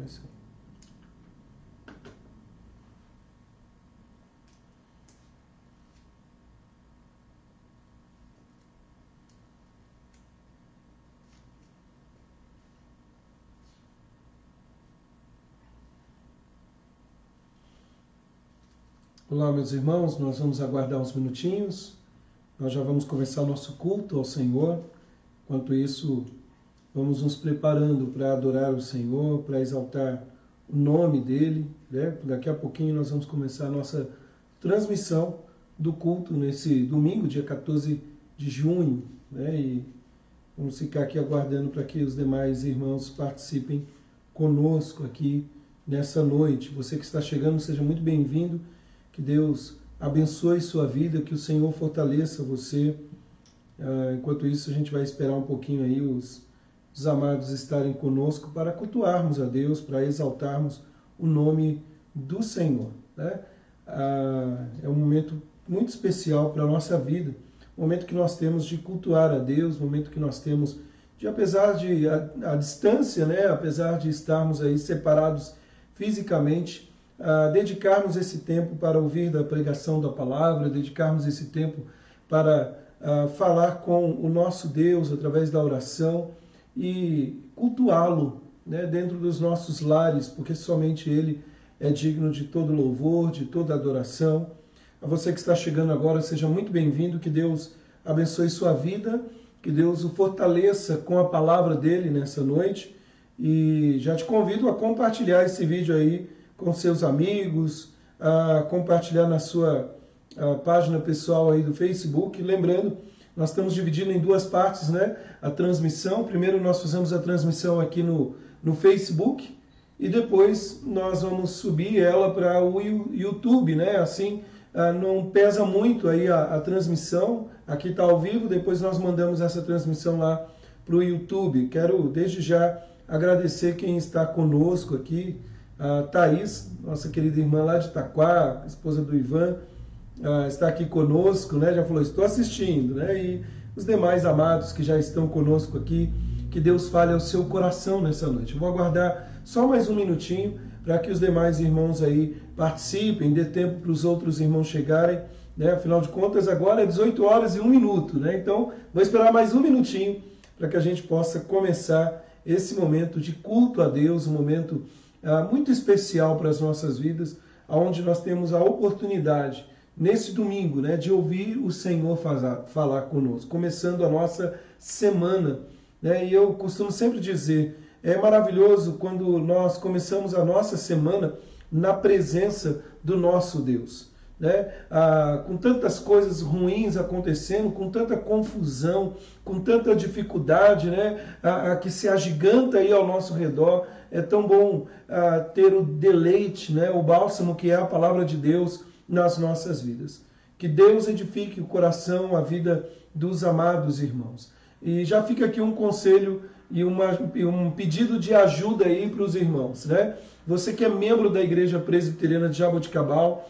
Começou. Olá, meus irmãos, nós vamos aguardar uns minutinhos, nós já vamos começar o nosso culto ao Senhor. Enquanto isso, vamos nos preparando para adorar o Senhor, para exaltar o nome dEle, né? Daqui a pouquinho nós vamos começar a nossa transmissão do culto nesse domingo, dia 14 de junho, né? E vamos ficar aqui aguardando para que os demais irmãos participem conosco aqui nessa noite. Você que está chegando, seja muito bem-vindo. Que Deus abençoe sua vida, que o Senhor fortaleça você. Enquanto isso, a gente vai esperar um pouquinho aí os amados estarem conosco para cultuarmos a Deus, para exaltarmos o nome do Senhor, né? É um momento muito especial para a nossa vida, um momento que nós temos de cultuar a Deus, um momento que nós temos de, apesar de a distância, né? Apesar de estarmos aí separados fisicamente, dedicarmos esse tempo para ouvir da pregação da palavra, dedicarmos esse tempo para falar com o nosso Deus através da oração e cultuá-lo, né, dentro dos nossos lares, porque somente Ele é digno de todo louvor, de toda adoração. A você que está chegando agora, seja muito bem-vindo, que Deus abençoe sua vida, que Deus o fortaleça com a palavra dEle nessa noite, e já te convido a compartilhar esse vídeo aí com seus amigos, a compartilhar na sua página pessoal aí do Facebook. Lembrando, nós estamos dividindo em duas partes, né, a transmissão. Primeiro nós fizemos a transmissão aqui no Facebook e depois nós vamos subir ela para o YouTube, né? Assim não pesa muito aí a transmissão. Aqui está ao vivo, depois nós mandamos essa transmissão lá para o YouTube. Quero desde já agradecer quem está conosco aqui. A Thaís, nossa querida irmã lá de Itaquá, esposa do Ivan, está aqui conosco, né? Já falou, estou assistindo, né? E os demais amados que já estão conosco aqui, que Deus fale ao seu coração nessa noite. Eu vou aguardar só mais um minutinho para que os demais irmãos aí participem, dê tempo para os outros irmãos chegarem, né? Afinal de contas, agora é 18 horas e 1 minuto, né? Então, vou esperar mais um minutinho para que a gente possa começar esse momento de culto a Deus, um momento muito especial para as nossas vidas, onde nós temos a oportunidade, nesse domingo, né, de ouvir o Senhor falar conosco, começando a nossa semana, né? E eu costumo sempre dizer, é maravilhoso quando nós começamos a nossa semana na presença do nosso Deus, né? Com tantas coisas ruins acontecendo, com tanta confusão, com tanta dificuldade, né? Que se agiganta aí ao nosso redor. É tão bom ter o deleite, né? O bálsamo que é a palavra de Deus nas nossas vidas. Que Deus edifique o coração, a vida dos amados irmãos. E já fica aqui um conselho e um pedido de ajuda aí para os irmãos, né? Você que é membro da Igreja Presbiteriana de Jaboticabal,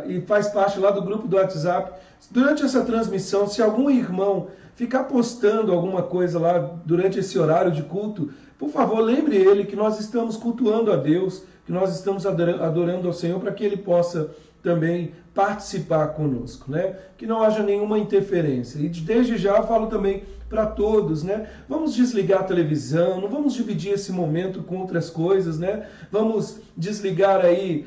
e faz parte lá do grupo do WhatsApp, durante essa transmissão, se algum irmão ficar postando alguma coisa lá durante esse horário de culto, por favor, lembre ele que nós estamos cultuando a Deus, que nós estamos adorando ao Senhor, para que ele possa também participar conosco, né? Que não haja nenhuma interferência. E desde já eu falo também para todos, né? Vamos desligar a televisão, não vamos dividir esse momento com outras coisas, né? Vamos desligar aí,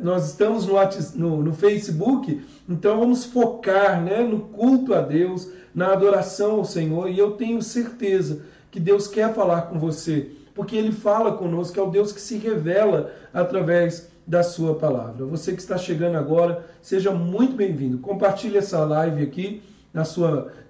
nós estamos no Facebook, então vamos focar, né, no culto a Deus, na adoração ao Senhor, e eu tenho certeza que Deus quer falar com você, porque Ele fala conosco, é o Deus que se revela através da sua palavra. Você que está chegando agora, seja muito bem-vindo. Compartilhe essa live aqui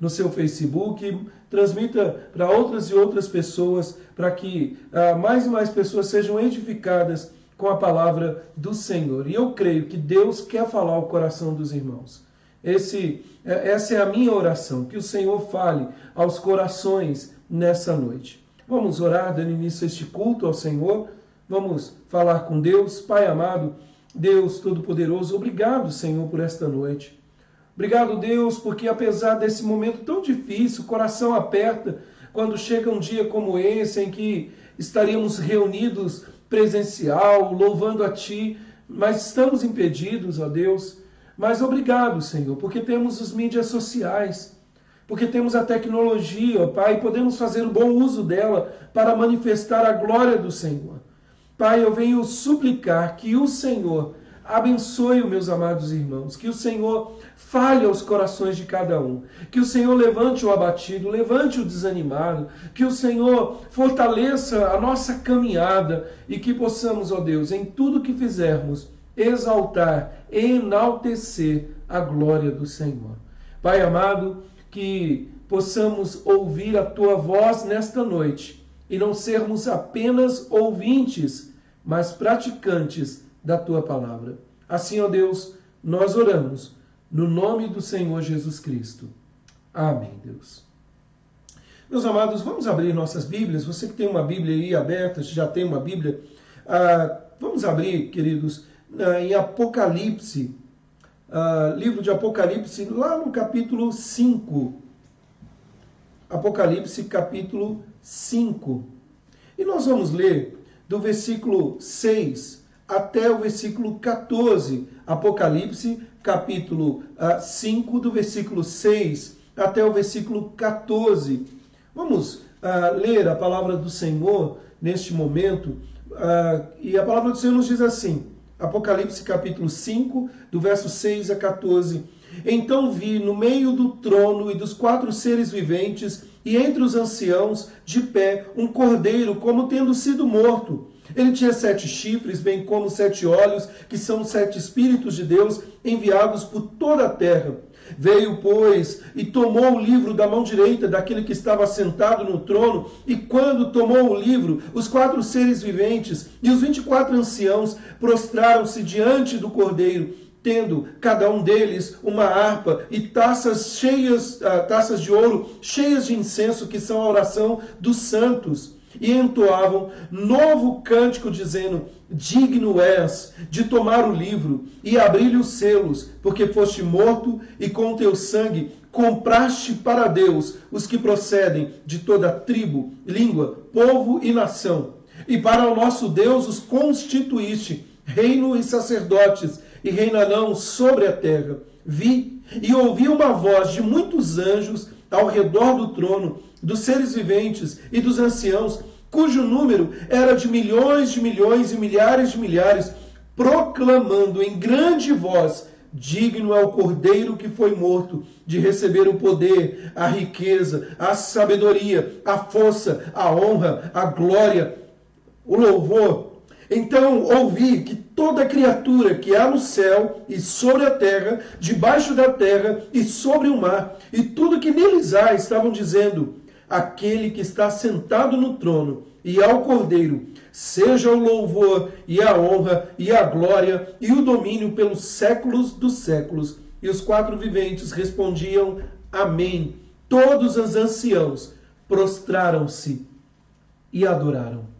no seu Facebook, transmita para outras e outras pessoas, para que mais e mais pessoas sejam edificadas com a palavra do Senhor. E eu creio que Deus quer falar ao coração dos irmãos. Essa é a minha oração, que o Senhor fale aos corações nessa noite. Vamos orar, dando início a este culto ao Senhor. Vamos falar com Deus. Pai amado, Deus Todo-Poderoso, obrigado, Senhor, por esta noite. Obrigado, Deus, porque apesar desse momento tão difícil, o coração aperta, quando chega um dia como esse, em que estaríamos reunidos presencial, louvando a Ti, mas estamos impedidos, ó Deus. Mas obrigado, Senhor, porque temos as mídias sociais, porque temos a tecnologia, ó Pai, e podemos fazer o bom uso dela para manifestar a glória do Senhor. Pai, eu venho suplicar que o Senhor abençoe os meus amados irmãos, que o Senhor fale aos corações de cada um, que o Senhor levante o abatido, levante o desanimado, que o Senhor fortaleça a nossa caminhada e que possamos, ó Deus, em tudo que fizermos, exaltar e enaltecer a glória do Senhor. Pai amado, que possamos ouvir a Tua voz nesta noite e não sermos apenas ouvintes, mas praticantes da Tua palavra. Assim, ó Deus, nós oramos no nome do Senhor Jesus Cristo. Amém, Deus. Meus amados, vamos abrir nossas Bíblias. Você que tem uma Bíblia aí aberta, já tem uma Bíblia, vamos abrir, queridos, em Apocalipse, livro de Apocalipse, lá no capítulo 5. Apocalipse, capítulo 5. E nós vamos ler do versículo 6 até o versículo 14. Apocalipse, capítulo 5, do versículo 6 até o versículo 14. Vamos ler a palavra do Senhor neste momento. E a palavra do Senhor nos diz assim, Apocalipse capítulo 5, do verso 6 a 14. Então vi no meio do trono e dos 4 seres viventes e entre os anciãos de pé um cordeiro como tendo sido morto. Ele tinha 7 chifres, bem como 7 olhos, que são 7 Espíritos de Deus enviados por toda a terra. Veio, pois, e tomou o livro da mão direita daquele que estava sentado no trono, e quando tomou o livro, os 4 seres viventes e os 24 anciãos prostraram-se diante do Cordeiro, tendo cada um deles uma harpa e taças de ouro cheias de incenso, que são a oração dos santos. E entoavam novo cântico, dizendo: digno és de tomar o livro e abrir-lhe os selos, porque foste morto e com teu sangue compraste para Deus os que procedem de toda tribo, língua, povo e nação. E para o nosso Deus os constituíste reino e sacerdotes, e reinarão sobre a terra. Vi e ouvi uma voz de muitos anjos ao redor do trono, dos seres viventes e dos anciãos, cujo número era de milhões e milhares de milhares, proclamando em grande voz: digno é o Cordeiro que foi morto de receber o poder, a riqueza, a sabedoria, a força, a honra, a glória, o louvor. Então ouvi que toda criatura que há no céu e sobre a terra, debaixo da terra e sobre o mar, e tudo que neles há, estavam dizendo: aquele que está sentado no trono e ao Cordeiro, seja o louvor e a honra e a glória e o domínio pelos séculos dos séculos. E os 4 viventes respondiam: amém. Todos os anciãos prostraram-se e adoraram.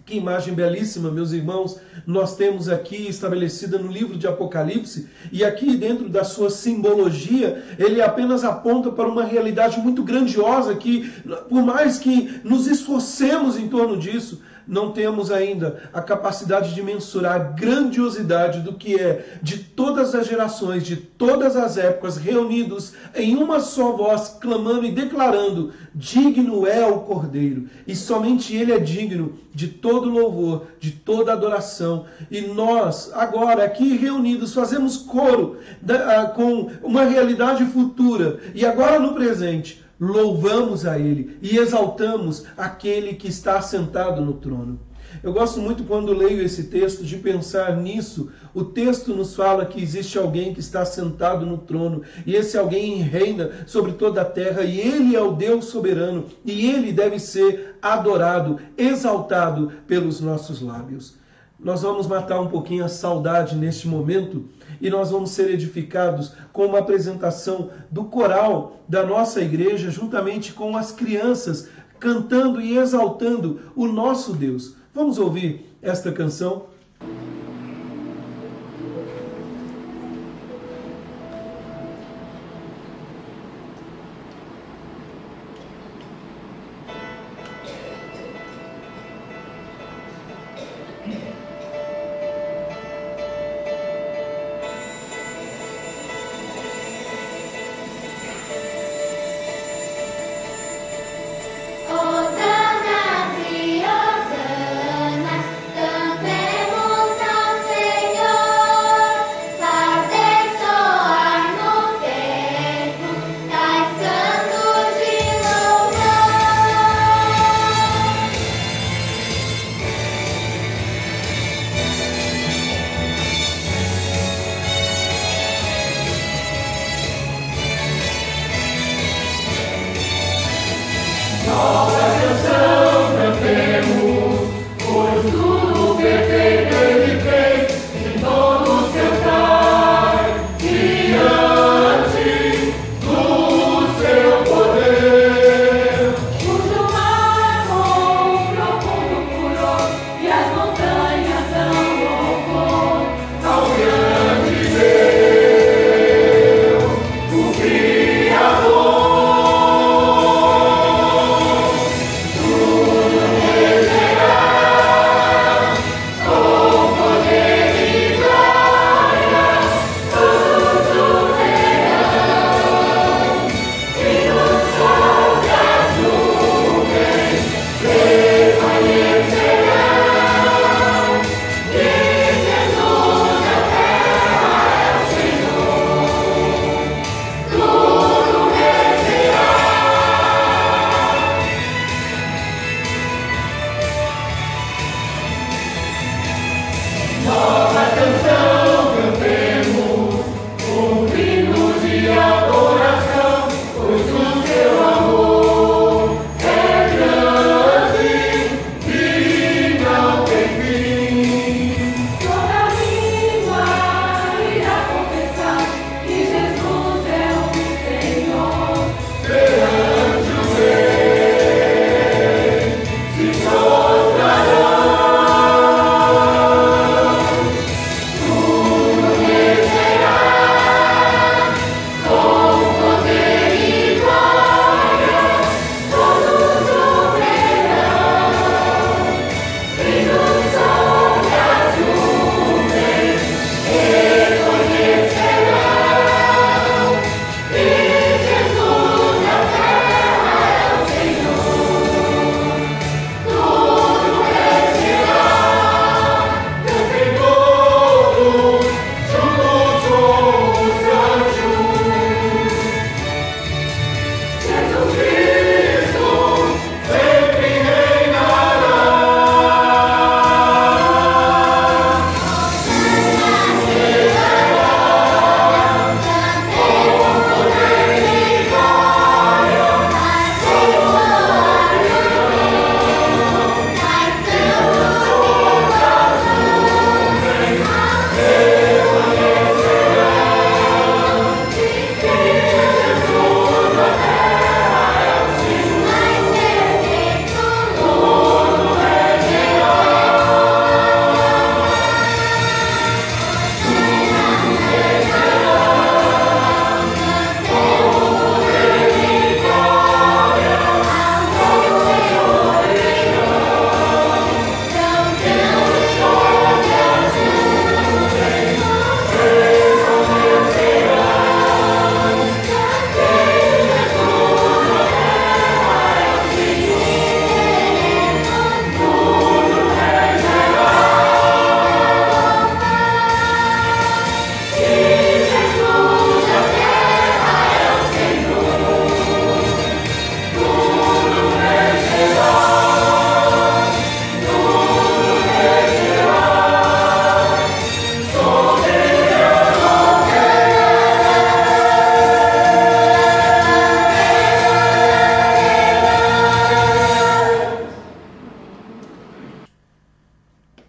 Que imagem belíssima, meus irmãos, nós temos aqui estabelecida no livro de Apocalipse, e aqui dentro da sua simbologia, ele apenas aponta para uma realidade muito grandiosa que, por mais que nos esforcemos em torno disso, não temos ainda a capacidade de mensurar a grandiosidade do que é de todas as gerações, de todas as épocas, reunidos em uma só voz, clamando e declarando: digno é o Cordeiro, e somente Ele é digno de todo louvor, de toda adoração. E nós, agora, aqui reunidos, fazemos coro com uma realidade futura, e agora no presente, louvamos a Ele e exaltamos aquele que está sentado no trono. Eu gosto muito, quando leio esse texto, de pensar nisso. O texto nos fala que existe alguém que está sentado no trono, e esse alguém reina sobre toda a terra, e Ele é o Deus soberano, e Ele deve ser adorado, exaltado pelos nossos lábios. Nós vamos matar um pouquinho a saudade neste momento, e nós vamos ser edificados com uma apresentação do coral da nossa igreja, juntamente com as crianças, cantando e exaltando o nosso Deus. Vamos ouvir esta canção?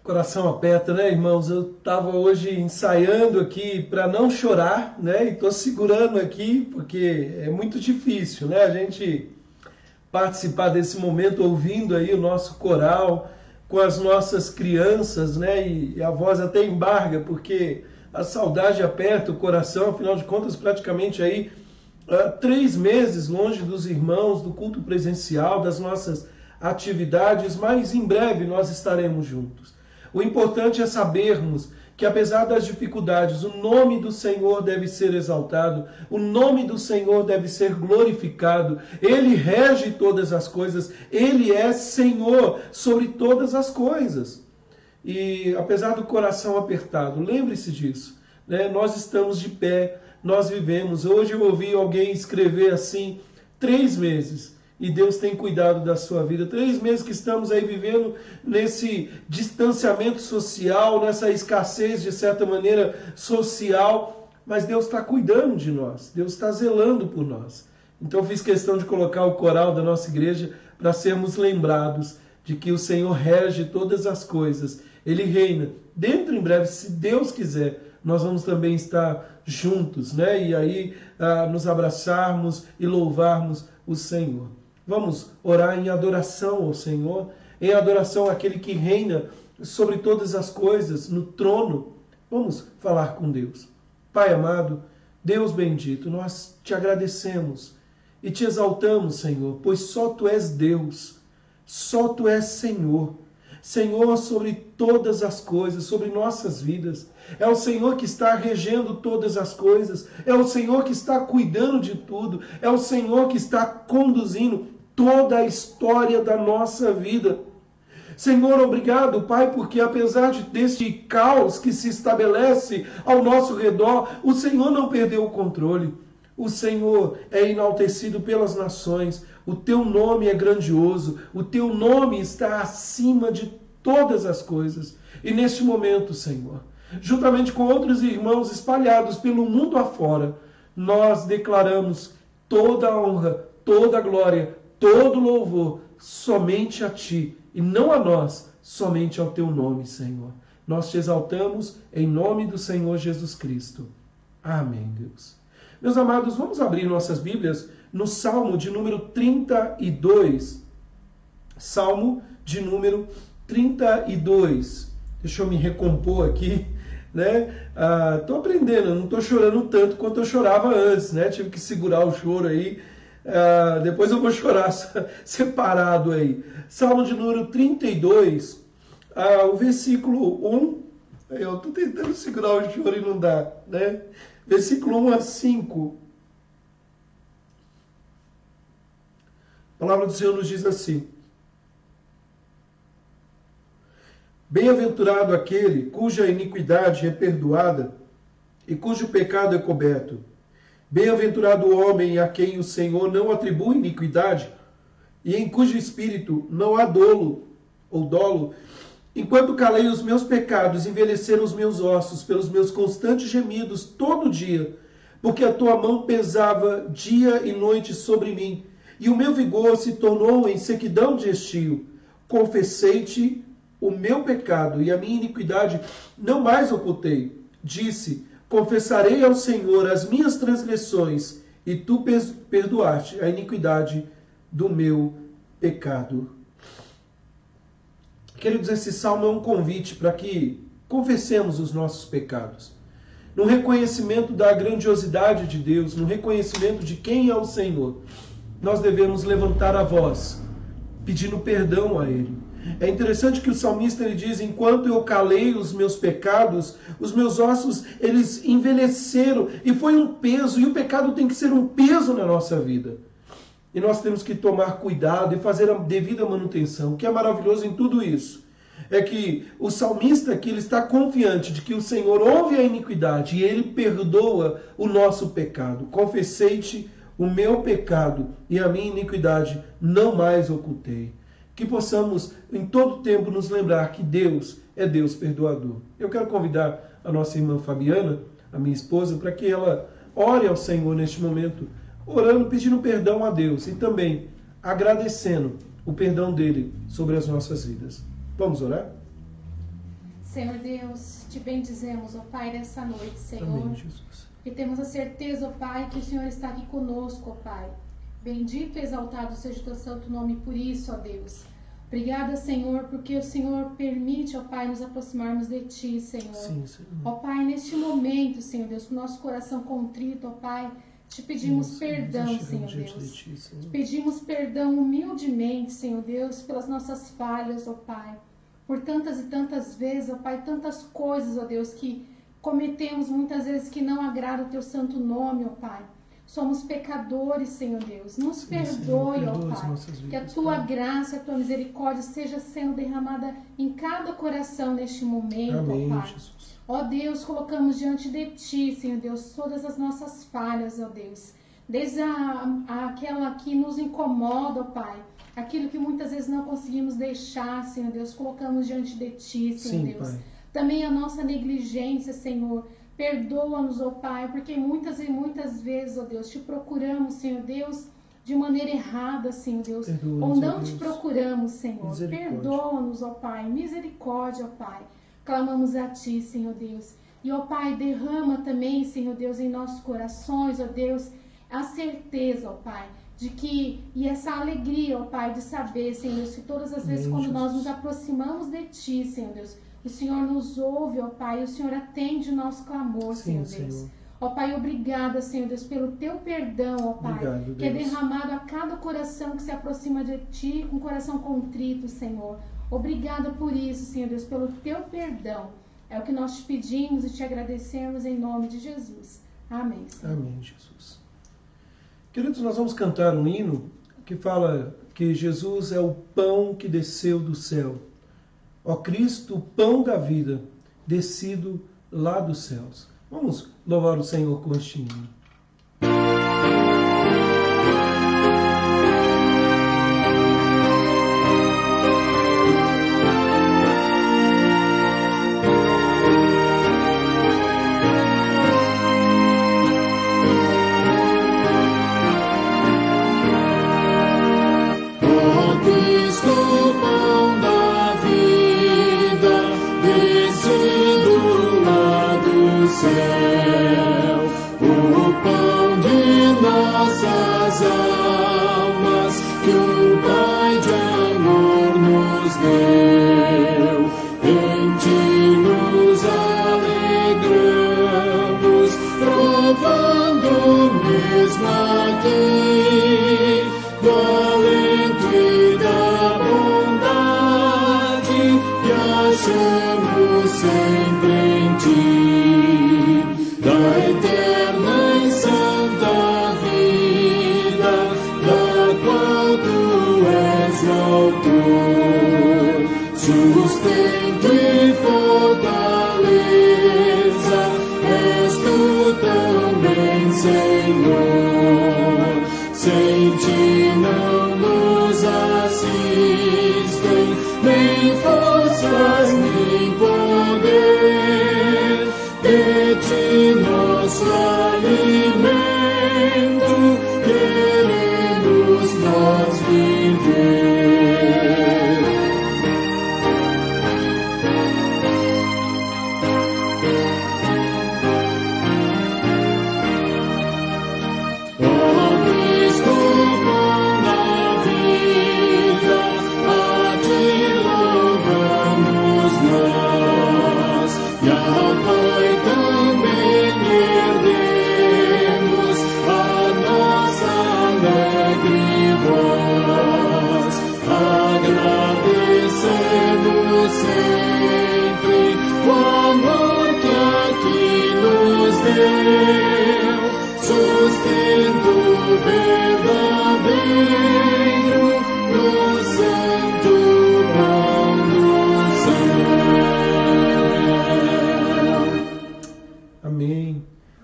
Coração aperta, né, irmãos? Eu estava hoje ensaiando aqui para não chorar, né? E estou segurando aqui porque é muito difícil, né? A gente participar desse momento ouvindo aí o nosso coral com as nossas crianças, né? E a voz até embarga porque a saudade aperta o coração. Afinal de contas, praticamente aí 3 meses longe dos irmãos, do culto presencial, das nossas atividades, mas em breve nós estaremos juntos. O importante é sabermos que, apesar das dificuldades, o nome do Senhor deve ser exaltado, o nome do Senhor deve ser glorificado. Ele rege todas as coisas, Ele é Senhor sobre todas as coisas. E apesar do coração apertado, lembre-se disso, né? Nós estamos de pé, nós vivemos. Hoje eu ouvi alguém escrever assim, 3 meses. E Deus tem cuidado da sua vida. 3 meses que estamos aí vivendo nesse distanciamento social, nessa escassez, de certa maneira, social. Mas Deus está cuidando de nós. Deus está zelando por nós. Então eu fiz questão de colocar o coral da nossa igreja para sermos lembrados de que o Senhor rege todas as coisas. Ele reina. Dentro em breve, se Deus quiser, nós vamos também estar juntos, né? E aí nos abraçarmos e louvarmos o Senhor. Vamos orar em adoração ao Senhor, em adoração àquele que reina sobre todas as coisas, no trono. Vamos falar com Deus. Pai amado, Deus bendito, nós te agradecemos e te exaltamos, Senhor, pois só Tu és Deus, só Tu és Senhor. Senhor sobre todas as coisas, sobre nossas vidas. É o Senhor que está regendo todas as coisas. É o Senhor que está cuidando de tudo. É o Senhor que está conduzindo toda a história da nossa vida. Senhor, obrigado, Pai, porque apesar deste caos que se estabelece ao nosso redor, o Senhor não perdeu o controle. O Senhor é enaltecido pelas nações. O Teu nome é grandioso. O Teu nome está acima de todas as coisas. E neste momento, Senhor, juntamente com outros irmãos espalhados pelo mundo afora, nós declaramos toda a honra, toda a glória, todo louvor somente a Ti, e não a nós, somente ao Teu nome, Senhor. Nós Te exaltamos em nome do Senhor Jesus Cristo. Amém, Deus. Meus amados, vamos abrir nossas Bíblias no Salmo de número 32. Salmo de número 32. Deixa eu me recompor aqui, né? Tô aprendendo, não tô chorando tanto quanto eu chorava antes, né? Tive que segurar o choro aí. Depois eu vou chorar separado aí. Salmo de número 32, o versículo 1. Eu tô tentando segurar o choro e não dá, né? Versículo 1 a 5. A palavra do Senhor nos diz assim: Bem-aventurado aquele cuja iniquidade é perdoada e cujo pecado é coberto. Bem-aventurado o homem a quem o Senhor não atribui iniquidade e em cujo espírito não há dolo ou dolo. Enquanto calei os meus pecados, envelheceram os meus ossos pelos meus constantes gemidos todo dia, porque a tua mão pesava dia e noite sobre mim, e o meu vigor se tornou em sequidão de estio. Confessei-te o meu pecado, e a minha iniquidade não mais ocultei. Disse: confessarei ao Senhor as minhas transgressões, e tu perdoaste a iniquidade do meu pecado. Queridos, esse salmo é um convite para que confessemos os nossos pecados. No reconhecimento da grandiosidade de Deus, no reconhecimento de quem é o Senhor, nós devemos levantar a voz, pedindo perdão a Ele. É interessante que o salmista ele diz: enquanto eu calei os meus pecados, os meus ossos eles envelheceram, e foi um peso, e o pecado tem que ser um peso na nossa vida. E nós temos que tomar cuidado e fazer a devida manutenção. O que é maravilhoso em tudo isso é que o salmista aqui ele está confiante de que o Senhor ouve a iniquidade e Ele perdoa o nosso pecado. Confessei-te o meu pecado e a minha iniquidade não mais ocultei. Que possamos em todo tempo nos lembrar que Deus é Deus perdoador. Eu quero convidar a nossa irmã Fabiana, a minha esposa, para que ela ore ao Senhor neste momento, orando, pedindo perdão a Deus e também agradecendo o perdão dele sobre as nossas vidas. Vamos orar? Senhor Deus, te bendizemos, ó Pai, nessa noite, Senhor. Amém, Jesus. E temos a certeza, ó Pai, que o Senhor está aqui conosco, ó Pai. Bendito e exaltado seja o teu santo nome por isso, ó Deus. Obrigada, Senhor, porque o Senhor permite, ó Pai, nos aproximarmos de Ti, Senhor. Sim, Senhor. Ó Pai, neste momento, Senhor Deus, com o nosso coração contrito, ó Pai, te pedimos perdão, Senhor Deus. Te pedimos perdão humildemente, Senhor Deus, pelas nossas falhas, ó Pai. Por tantas e tantas vezes, ó Pai, tantas coisas, ó Deus, que cometemos muitas vezes que não agradam o Teu santo nome, ó Pai. Somos pecadores, Senhor Deus. Nos perdoe, ó Pai. Que a Tua graça, a Tua misericórdia seja sendo derramada em cada coração neste momento, Amém, ó Pai. Jesus. Ó Deus, colocamos diante de Ti, Senhor Deus, todas as nossas falhas, ó Deus. Desde aquela que nos incomoda, ó Pai. Aquilo que muitas vezes não conseguimos deixar, Senhor Deus, colocamos diante de Ti, Senhor Sim, Deus. Pai. Também a nossa negligência, Senhor. Perdoa-nos, ó Pai, porque muitas e muitas vezes, ó Deus, Te procuramos, Senhor Deus, de maneira errada, Senhor Deus. Ou não Te procuramos, Senhor. Perdoa-nos, ó Pai. Misericórdia, ó Pai. Clamamos a Ti, Senhor Deus. E, ó Pai, derrama também, Senhor Deus, em nossos corações, ó Deus, a certeza, ó Pai, de que, e essa alegria, ó Pai, de saber, Senhor Deus, que todas as vezes quando nós nos aproximamos de Ti, Senhor Deus, o Senhor nos ouve, ó Pai, e o Senhor atende o nosso clamor, Senhor Deus. Senhor. Ó Pai, obrigada, Senhor Deus, pelo Teu perdão, ó Pai, Obrigado, que é Deus. derramado a cada coração que se aproxima de Ti, com coração contrito, Senhor. Obrigada por isso, Senhor Deus, pelo Teu perdão. É o que nós Te pedimos e Te agradecemos em nome de Jesus. Amém, Senhor. Amém, Jesus. Queridos, nós vamos cantar um hino que fala que Jesus é o pão que desceu do céu. Ó Cristo, o pão da vida, descido lá dos céus. Vamos louvar o Senhor com este hino.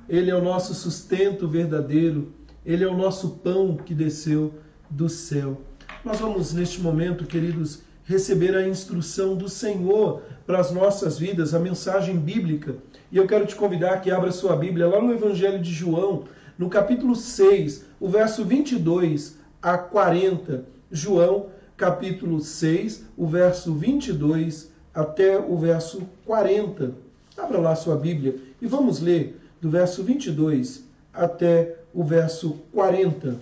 Ele é o nosso sustento verdadeiro, Ele é o nosso pão que desceu do céu. Nós vamos, neste momento, queridos, receber a instrução do Senhor para as nossas vidas, a mensagem bíblica. E eu quero te convidar que abra sua Bíblia lá no Evangelho de João, no capítulo 6, o verso 22 a 40. João, capítulo 6, o verso 22 até o verso 40. Abra lá sua Bíblia e vamos ler do verso 22 até o verso 40.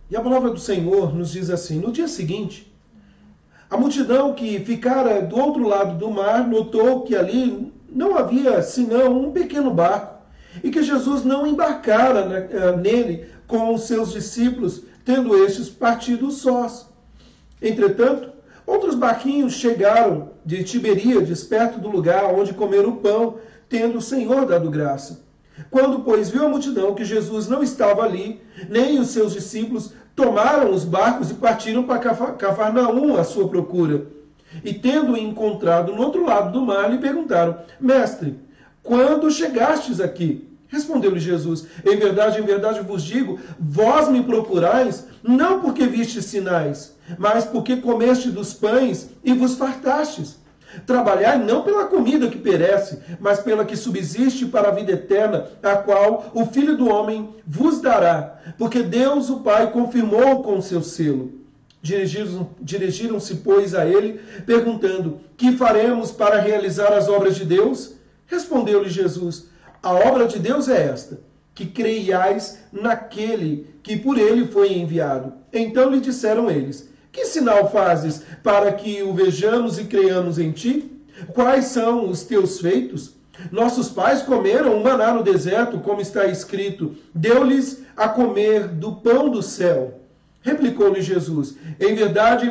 E a palavra do Senhor nos diz assim: no dia seguinte, a multidão que ficara do outro lado do mar notou que ali não havia senão um pequeno barco e que Jesus não embarcara nele com os seus discípulos, tendo estes partido sós. Entretanto, outros barquinhos chegaram de Tiberíades, perto do lugar onde comeram o pão, tendo o Senhor dado graça. Quando, pois, viu a multidão que Jesus não estava ali, nem os seus discípulos, tomaram os barcos e partiram para Cafarnaum à sua procura. E, tendo-o encontrado no outro lado do mar, lhe perguntaram: Mestre, quando chegastes aqui? Respondeu-lhe Jesus: em verdade vos digo, vós me procurais, não porque vistes sinais, mas porque comeste dos pães e vos fartastes. Trabalhai não pela comida que perece, mas pela que subsiste para a vida eterna, a qual o Filho do Homem vos dará, porque Deus o Pai confirmou com o seu selo. Dirigiram-se, pois, a ele, perguntando: que faremos para realizar as obras de Deus? Respondeu-lhe Jesus: a obra de Deus é esta, que creiais naquele que por ele foi enviado. Então lhe disseram eles: que sinal fazes para que o vejamos e creiamos em ti? Quais são os teus feitos? Nossos pais comeram o maná no deserto, como está escrito: deu-lhes a comer do pão do céu. Replicou-lhe Jesus: em verdade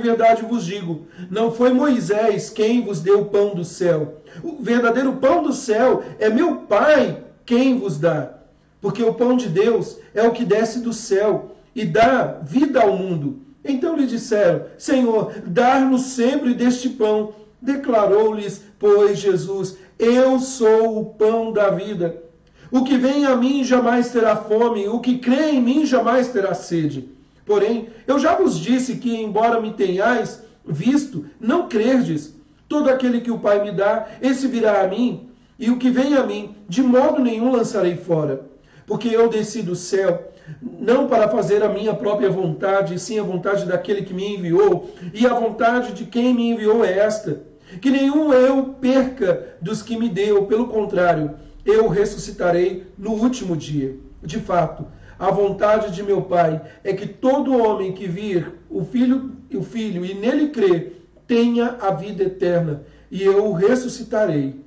vos digo, não foi Moisés quem vos deu o pão do céu. O verdadeiro pão do céu é meu Pai quem vos dá. Porque o pão de Deus é o que desce do céu e dá vida ao mundo. Então lhe disseram: Senhor, dar-nos sempre deste pão. Declarou-lhes, pois, Jesus: eu sou o pão da vida. O que vem a mim jamais terá fome, o que crê em mim jamais terá sede. Porém, eu já vos disse que, embora me tenhais visto, não crerdes. Todo aquele que o Pai me dá, esse virá a mim, e o que vem a mim, de modo nenhum lançarei fora. Porque eu desci do céu, não para fazer a minha própria vontade, sim a vontade daquele que me enviou, e a vontade de quem me enviou é esta: que nenhum eu perca dos que me deu, pelo contrário, eu ressuscitarei no último dia. De fato, a vontade de meu Pai é que todo homem que vir o Filho e nele crer, tenha a vida eterna, e eu o ressuscitarei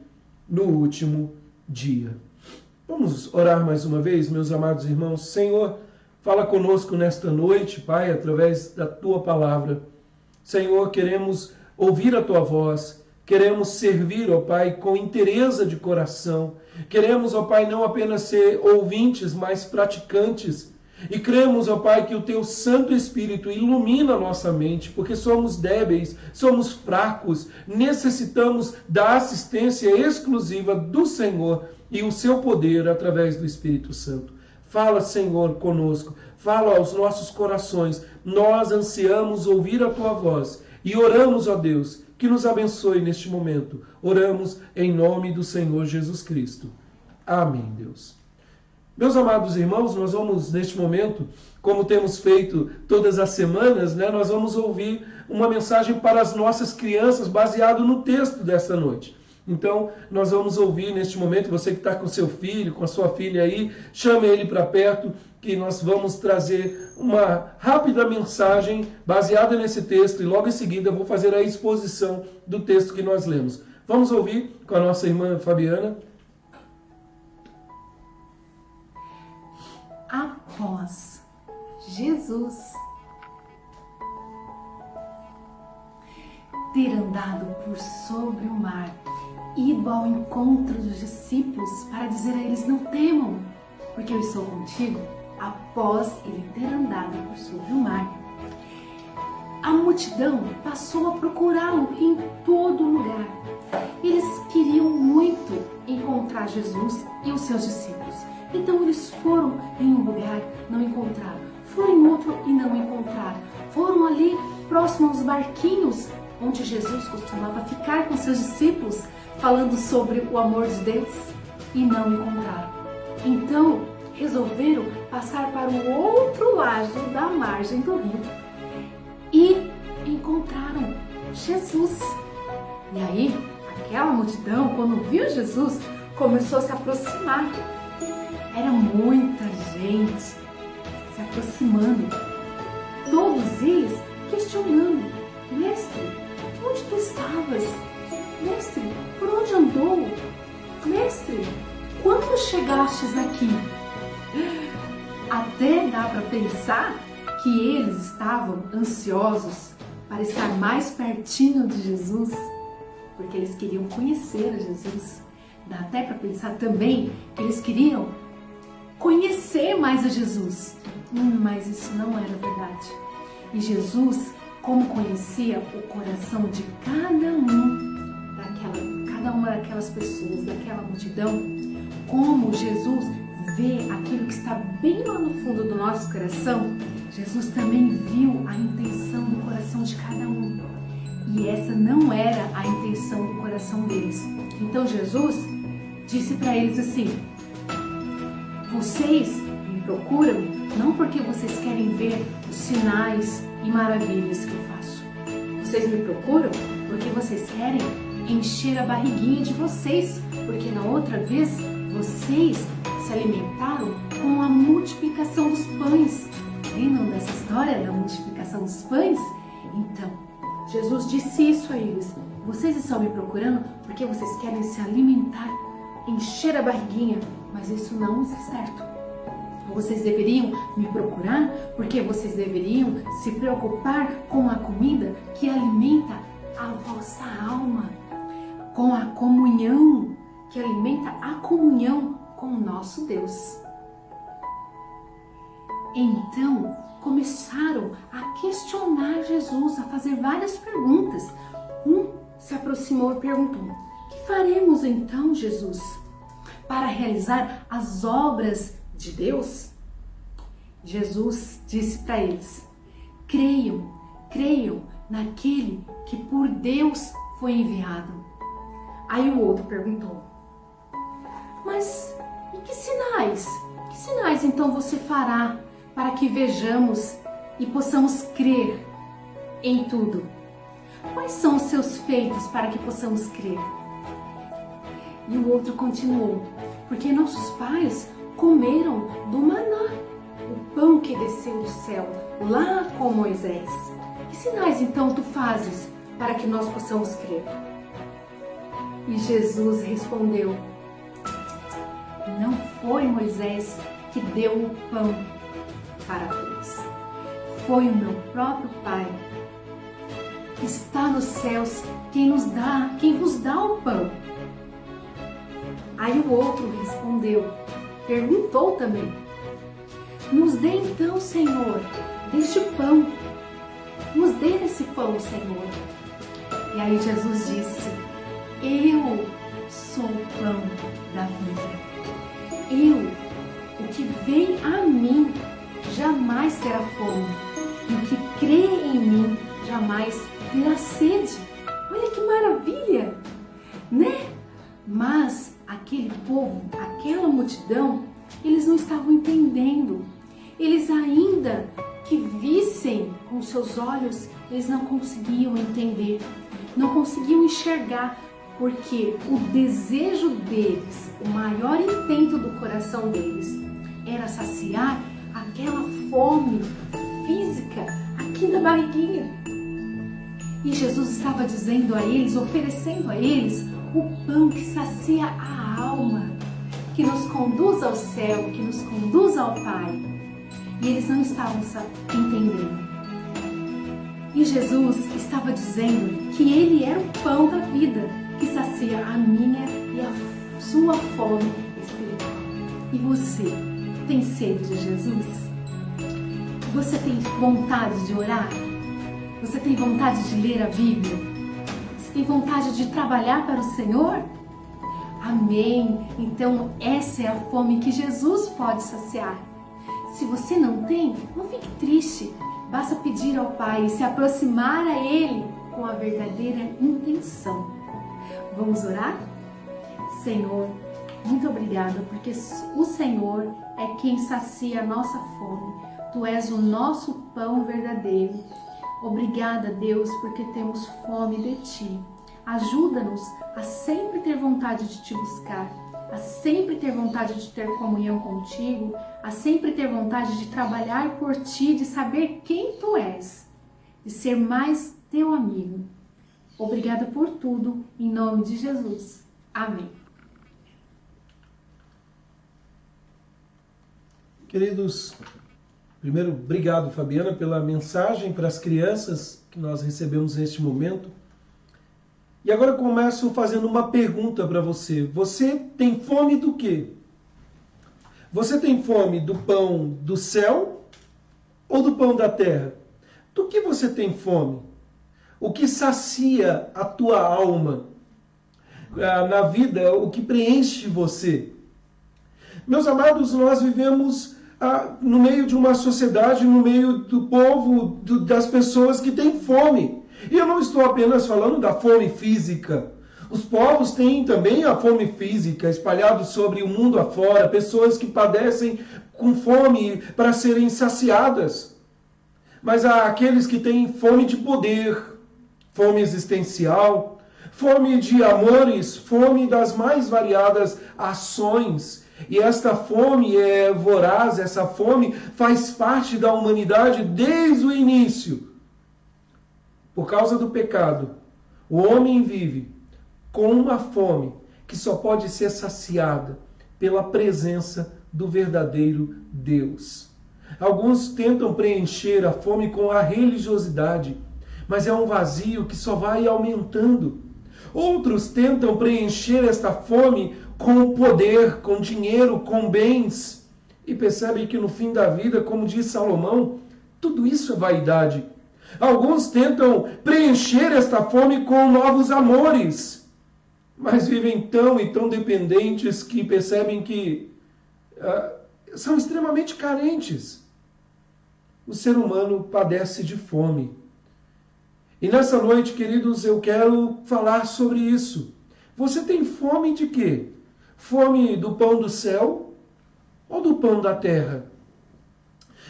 no último dia. Vamos orar mais uma vez, meus amados irmãos. Senhor, fala conosco nesta noite, Pai, através da Tua palavra. Senhor, queremos ouvir a Tua voz, queremos servir, ó Pai, com inteireza de coração. Queremos, ó Pai, não apenas ser ouvintes, mas praticantes. E cremos, ó Pai, que o Teu Santo Espírito ilumina a nossa mente, porque somos débeis, somos fracos, necessitamos da assistência exclusiva do Senhor e o seu poder através do Espírito Santo. Fala, Senhor, conosco, fala aos nossos corações. Nós ansiamos ouvir a Tua voz e oramos, ó Deus, que nos abençoe neste momento. Oramos em nome do Senhor Jesus Cristo. Amém, Deus. Meus amados irmãos, nós vamos neste momento, como temos feito todas as semanas, nós vamos ouvir uma mensagem para as nossas crianças baseado no texto desta noite. Então, nós vamos ouvir neste momento, você que está com seu filho, com a sua filha aí, chame ele para perto, que nós vamos trazer uma rápida mensagem baseada nesse texto, e logo em seguida eu vou fazer a exposição do texto que nós lemos. Vamos ouvir com a nossa irmã Fabiana. Após Jesus ter andado por sobre o mar, ido ao encontro dos discípulos para dizer a eles: não temam, porque eu estou contigo. Após ele ter andado por sobre o mar, a multidão passou a procurá-lo em todo lugar. Eles queriam muito encontrar Jesus e os seus discípulos. Então eles foram em um lugar, não encontraram. Foram em outro e não encontraram. Foram ali próximo aos barquinhos onde Jesus costumava ficar com seus discípulos, falando sobre o amor de Deus, e não encontraram. Então resolveram passar para o outro lado da margem do rio e encontraram Jesus. E aí, aquela multidão, quando viu Jesus, começou a se aproximar. Era muita gente se aproximando. Todos eles questionando: Mestre, onde tu estavas? Mestre, por onde andou? Mestre, quando chegastes aqui? Até dá para pensar que eles estavam ansiosos para estar mais pertinho de Jesus, porque eles queriam conhecer a Jesus. Dá até para pensar também que eles queriam conhecer mais a Jesus. Mas isso não era verdade. E Jesus, como conhecia o coração de cada uma daquelas pessoas, daquela multidão, como Jesus vê aquilo que está bem lá no fundo do nosso coração, Jesus também viu a intenção do coração de cada um. E essa não era a intenção do coração deles. Então Jesus disse para eles assim: vocês me procuram não porque vocês querem ver os sinais e maravilhas que eu faço. Vocês me procuram porque vocês querem encher a barriguinha de vocês, porque na outra vez vocês se alimentaram com a multiplicação dos pães. Lembram dessa história da multiplicação dos pães? Então, Jesus disse isso a eles: vocês estão me procurando porque vocês querem se alimentar, encher a barriguinha, mas isso não é certo. Vocês deveriam me procurar porque vocês deveriam se preocupar com a comida que alimenta a vossa alma, com a comunhão, que alimenta a comunhão com o nosso Deus. Então, começaram a questionar Jesus, a fazer várias perguntas. Um se aproximou e perguntou: que faremos então, Jesus, para realizar as obras de Deus? Jesus disse para eles: creiam naquele que por Deus foi enviado. Aí o outro perguntou: mas e que sinais? Que sinais então você fará para que vejamos e possamos crer em tudo? Quais são os seus feitos para que possamos crer? E o outro continuou: porque nossos pais comeram do maná, o pão que desceu do céu, lá com Moisés. Que sinais então tu fazes para que nós possamos crer? E Jesus respondeu: não foi Moisés que deu o pão para todos. Foi o meu próprio Pai, que está nos céus, quem vos dá o pão. Aí o outro respondeu, perguntou também: nos dê então, Senhor, deste pão. Nos dê esse pão, Senhor. E aí Jesus disse: eu sou o pão da vida. O que vem a mim, jamais terá fome. E o que crê em mim, jamais terá sede. Olha que maravilha, né? Mas aquele povo, aquela multidão, eles não estavam entendendo. Eles ainda que vissem com seus olhos, eles não conseguiam entender, não conseguiam enxergar, porque o desejo deles, o maior intento do coração deles, era saciar aquela fome física aqui na barriguinha. E Jesus estava dizendo a eles, oferecendo a eles o pão que sacia a alma, que nos conduz ao céu, que nos conduz ao Pai. E eles não estavam entendendo. E Jesus estava dizendo que Ele era o pão da vida, que sacia a minha e a sua fome espiritual. E você tem sede de Jesus? Você tem vontade de orar? Você tem vontade de ler a Bíblia? Você tem vontade de trabalhar para o Senhor? Amém! Então essa é a fome que Jesus pode saciar. Se você não tem, não fique triste. Basta pedir ao Pai e se aproximar a Ele com a verdadeira intenção. Vamos orar? Senhor, muito obrigada, porque o Senhor é quem sacia a nossa fome. Tu és o nosso pão verdadeiro. Obrigada, Deus, porque temos fome de Ti. Ajuda-nos a sempre ter vontade de Te buscar, a sempre ter vontade de ter comunhão contigo, a sempre ter vontade de trabalhar por Ti, de saber quem Tu és, de ser mais Teu amigo. Obrigada por tudo, em nome de Jesus. Amém. Queridos, primeiro, obrigado, Fabiana, pela mensagem para as crianças que nós recebemos neste momento. E agora eu começo fazendo uma pergunta para você. Você tem fome do quê? Você tem fome do pão do céu ou do pão da terra? Do que você tem fome? O que sacia a tua alma? Na vida, o que preenche você? Meus amados, nós vivemos no meio de uma sociedade, no meio do povo, das pessoas que têm fome. E eu não estou apenas falando da fome física. Os povos têm também a fome física espalhada sobre o mundo afora, pessoas que padecem com fome para serem saciadas. Mas há aqueles que têm fome de poder, fome existencial, fome de amores, fome das mais variadas ações. E esta fome é voraz, essa fome faz parte da humanidade desde o início. Por causa do pecado, o homem vive com uma fome que só pode ser saciada pela presença do verdadeiro Deus. Alguns tentam preencher a fome com a religiosidade, mas é um vazio que só vai aumentando. Outros tentam preencher esta fome com poder, com dinheiro, com bens, e percebem que no fim da vida, como diz Salomão, tudo isso é vaidade. Alguns tentam preencher esta fome com novos amores, mas vivem tão e tão dependentes que percebem que são extremamente carentes. O ser humano padece de fome. E nessa noite, queridos, eu quero falar sobre isso. Você tem fome de quê? Fome do pão do céu ou do pão da terra?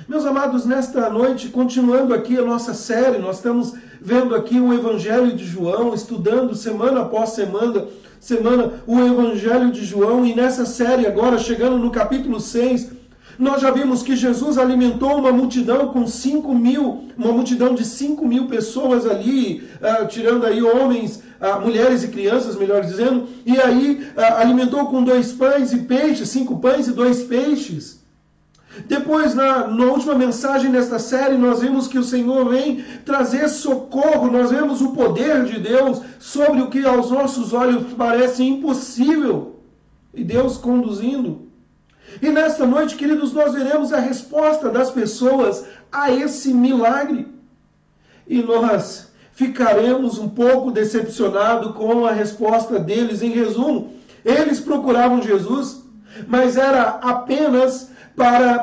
Meus amados, nesta noite, continuando aqui a nossa série, nós estamos vendo aqui o Evangelho de João, estudando semana após semana o Evangelho de João, e nessa série agora, chegando no capítulo 6, nós já vimos que Jesus alimentou uma multidão com 5 mil, uma multidão de 5 mil pessoas ali, tirando aí homens, mulheres e crianças, melhor dizendo, e aí alimentou com 2 pães e peixes, 5 pães e 2 peixes. Depois, na última mensagem desta série, nós vimos que o Senhor vem trazer socorro, nós vemos o poder de Deus sobre o que aos nossos olhos parece impossível, e Deus conduzindo. E nesta noite, queridos, nós veremos a resposta das pessoas a esse milagre. E nós ficaremos um pouco decepcionados com a resposta deles. Em resumo, eles procuravam Jesus, mas era apenas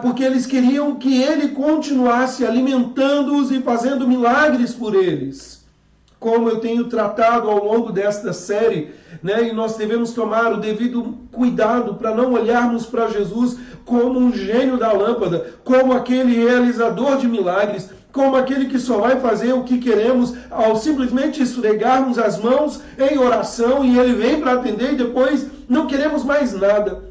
porque eles queriam que ele continuasse alimentando-os e fazendo milagres por eles. Como eu tenho tratado ao longo desta série, e nós devemos tomar o devido cuidado para não olharmos para Jesus como um gênio da lâmpada, como aquele realizador de milagres, como aquele que só vai fazer o que queremos ao simplesmente esfregarmos as mãos em oração e ele vem para atender e depois não queremos mais nada.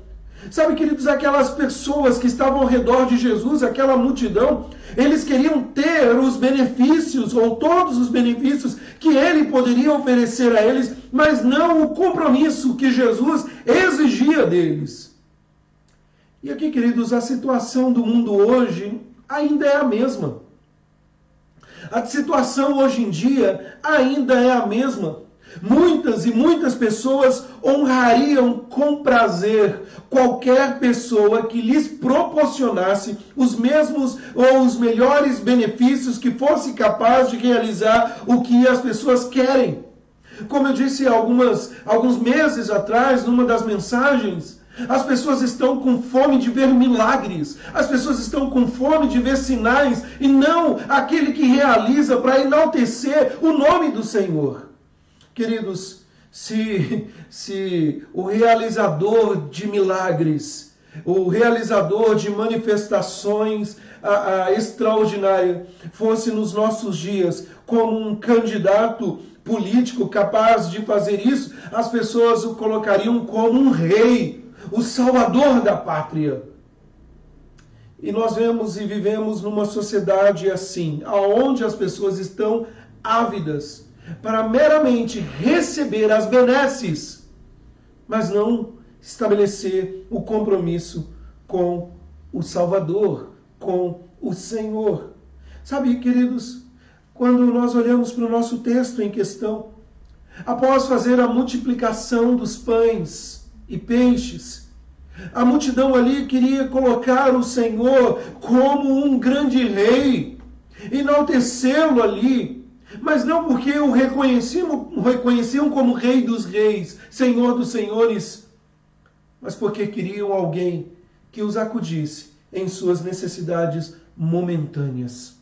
Sabe, queridos, aquelas pessoas que estavam ao redor de Jesus, aquela multidão, eles queriam ter os benefícios, ou todos os benefícios que ele poderia oferecer a eles, mas não o compromisso que Jesus exigia deles. E aqui, queridos, a situação do mundo hoje ainda é a mesma. A situação hoje em dia ainda é a mesma. Muitas e muitas pessoas honrariam com prazer qualquer pessoa que lhes proporcionasse os mesmos ou os melhores benefícios, que fosse capaz de realizar o que as pessoas querem. Como eu disse alguns meses atrás, numa das mensagens, as pessoas estão com fome de ver milagres, as pessoas estão com fome de ver sinais, e não aquele que realiza para enaltecer o nome do Senhor. Queridos, se o realizador de milagres, o realizador de manifestações extraordinária fosse nos nossos dias como um candidato político capaz de fazer isso, as pessoas o colocariam como um rei, o salvador da pátria. E nós vemos e vivemos numa sociedade assim, onde as pessoas estão ávidas para meramente receber as benesses, mas não estabelecer o compromisso com o Salvador, com o Senhor. Sabe, queridos, quando nós olhamos para o nosso texto em questão, após fazer a multiplicação dos pães e peixes, a multidão ali queria colocar o Senhor como um grande rei, enaltecê-lo ali, mas não porque o reconheciam como Rei dos Reis, Senhor dos Senhores, mas porque queriam alguém que os acudisse em suas necessidades momentâneas.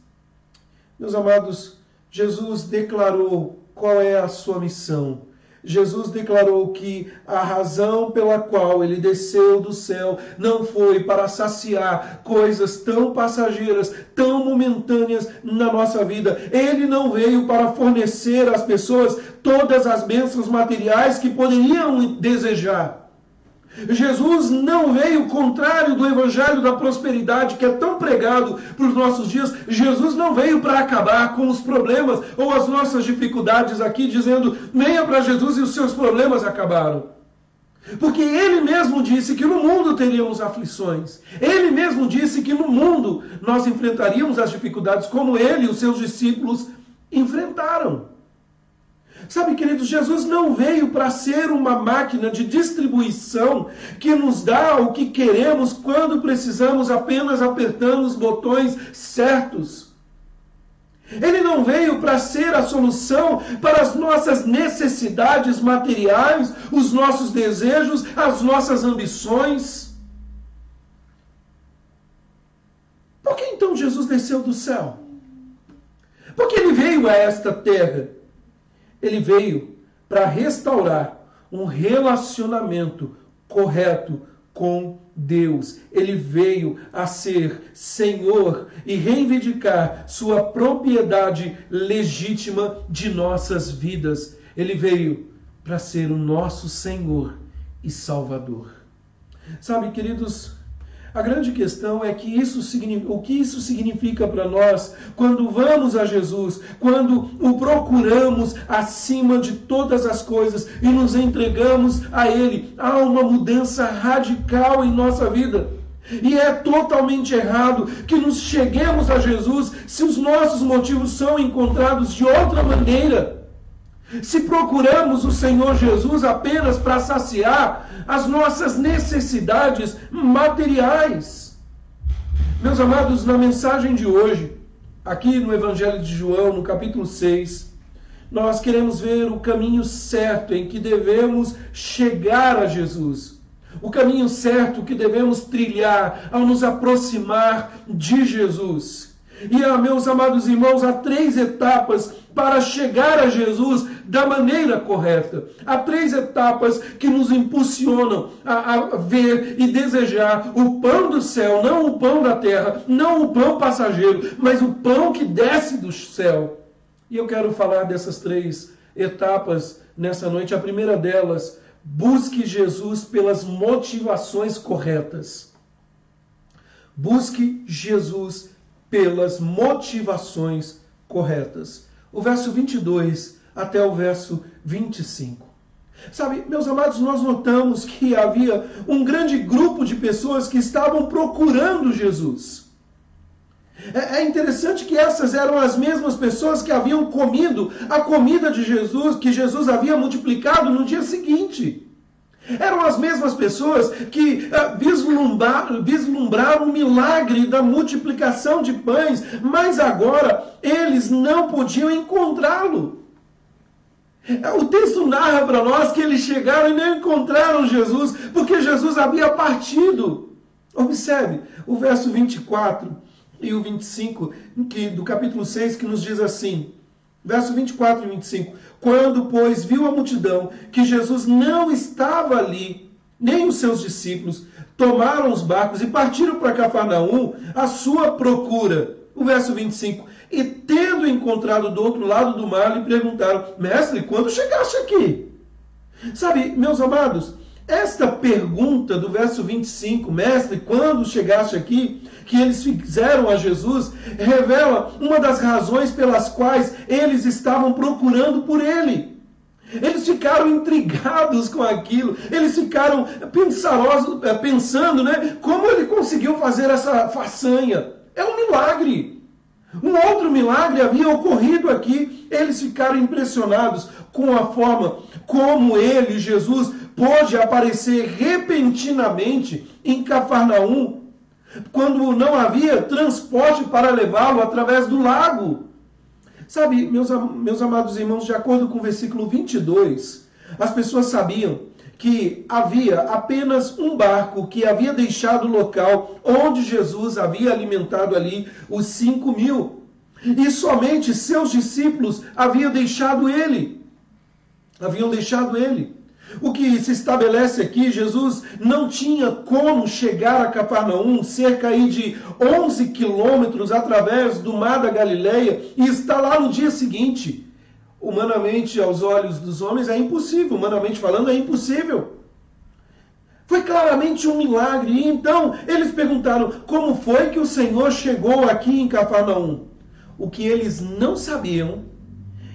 Meus amados, Jesus declarou qual é a sua missão. Jesus declarou que a razão pela qual ele desceu do céu não foi para saciar coisas tão passageiras, tão momentâneas na nossa vida. Ele não veio para fornecer às pessoas todas as bênçãos materiais que poderiam desejar. Jesus não veio, contrário do evangelho da prosperidade que é tão pregado para os nossos dias. Jesus não veio para acabar com os problemas ou as nossas dificuldades aqui, dizendo, venha para Jesus e os seus problemas acabaram. Porque ele mesmo disse que no mundo teríamos aflições. Ele mesmo disse que no mundo nós enfrentaríamos as dificuldades como ele e os seus discípulos enfrentaram. Sabe, queridos, Jesus não veio para ser uma máquina de distribuição que nos dá o que queremos quando precisamos, apenas apertando os botões certos. Ele não veio para ser a solução para as nossas necessidades materiais, os nossos desejos, as nossas ambições. Por que então Jesus desceu do céu? Porque ele veio a esta terra. Ele veio para restaurar um relacionamento correto com Deus. Ele veio a ser Senhor e reivindicar sua propriedade legítima de nossas vidas. Ele veio para ser o nosso Senhor e Salvador. Sabe, queridos, a grande questão é que o que isso significa para nós quando vamos a Jesus, quando o procuramos acima de todas as coisas e nos entregamos a Ele. Há uma mudança radical em nossa vida. E é totalmente errado que nos cheguemos a Jesus se os nossos motivos são encontrados de outra maneira. Se procuramos o Senhor Jesus apenas para saciar as nossas necessidades materiais. Meus amados, na mensagem de hoje, aqui no Evangelho de João, no capítulo 6, nós queremos ver o caminho certo em que devemos chegar a Jesus. O caminho certo que devemos trilhar ao nos aproximar de Jesus. E, meus amados irmãos, há 3 etapas para chegar a Jesus da maneira correta. Há 3 etapas que nos impulsionam a ver e desejar o pão do céu, não o pão da terra, não o pão passageiro, mas o pão que desce do céu. E eu quero falar dessas 3 etapas nessa noite. A primeira delas, busque Jesus pelas motivações corretas. Busque Jesus pelas motivações corretas. O verso 22 até o verso 25. Sabe, meus amados, nós notamos que havia um grande grupo de pessoas que estavam procurando Jesus. É interessante que essas eram as mesmas pessoas que haviam comido a comida de Jesus, que Jesus havia multiplicado no dia seguinte. Eram as mesmas pessoas que vislumbraram o milagre da multiplicação de pães, mas agora eles não podiam encontrá-lo. O texto narra para nós que eles chegaram e não encontraram Jesus, porque Jesus havia partido. Observe o verso 24 e o 25 do capítulo 6, que nos diz assim, verso 24 e 25. Quando, pois, viu a multidão que Jesus não estava ali, nem os seus discípulos tomaram os barcos e partiram para Cafarnaum à sua procura. O verso 25. E tendo encontrado do outro lado do mar, lhe perguntaram: mestre, quando chegaste aqui? Sabe, meus amados, esta pergunta do verso 25, mestre, quando chegaste aqui, que eles fizeram a Jesus, revela uma das razões pelas quais eles estavam procurando por ele. Eles ficaram intrigados com aquilo, eles ficaram pensando, como ele conseguiu fazer essa façanha. É um milagre. Um outro milagre havia ocorrido aqui. Eles ficaram impressionados com a forma como ele, Jesus, pôde aparecer repentinamente em Cafarnaum, quando não havia transporte para levá-lo através do lago. Sabe, meus amados irmãos, de acordo com o versículo 22, as pessoas sabiam que havia apenas um barco que havia deixado o local onde Jesus havia alimentado ali os 5.000. E somente seus discípulos haviam deixado ele. O que se estabelece aqui, Jesus não tinha como chegar a Cafarnaum, cerca aí de 11 quilômetros através do mar da Galileia, e estar lá no dia seguinte. Humanamente, aos olhos dos homens, é impossível. Humanamente falando, é impossível. Foi claramente um milagre. E então, eles perguntaram: como foi que o Senhor chegou aqui em Cafarnaum? O que eles não sabiam,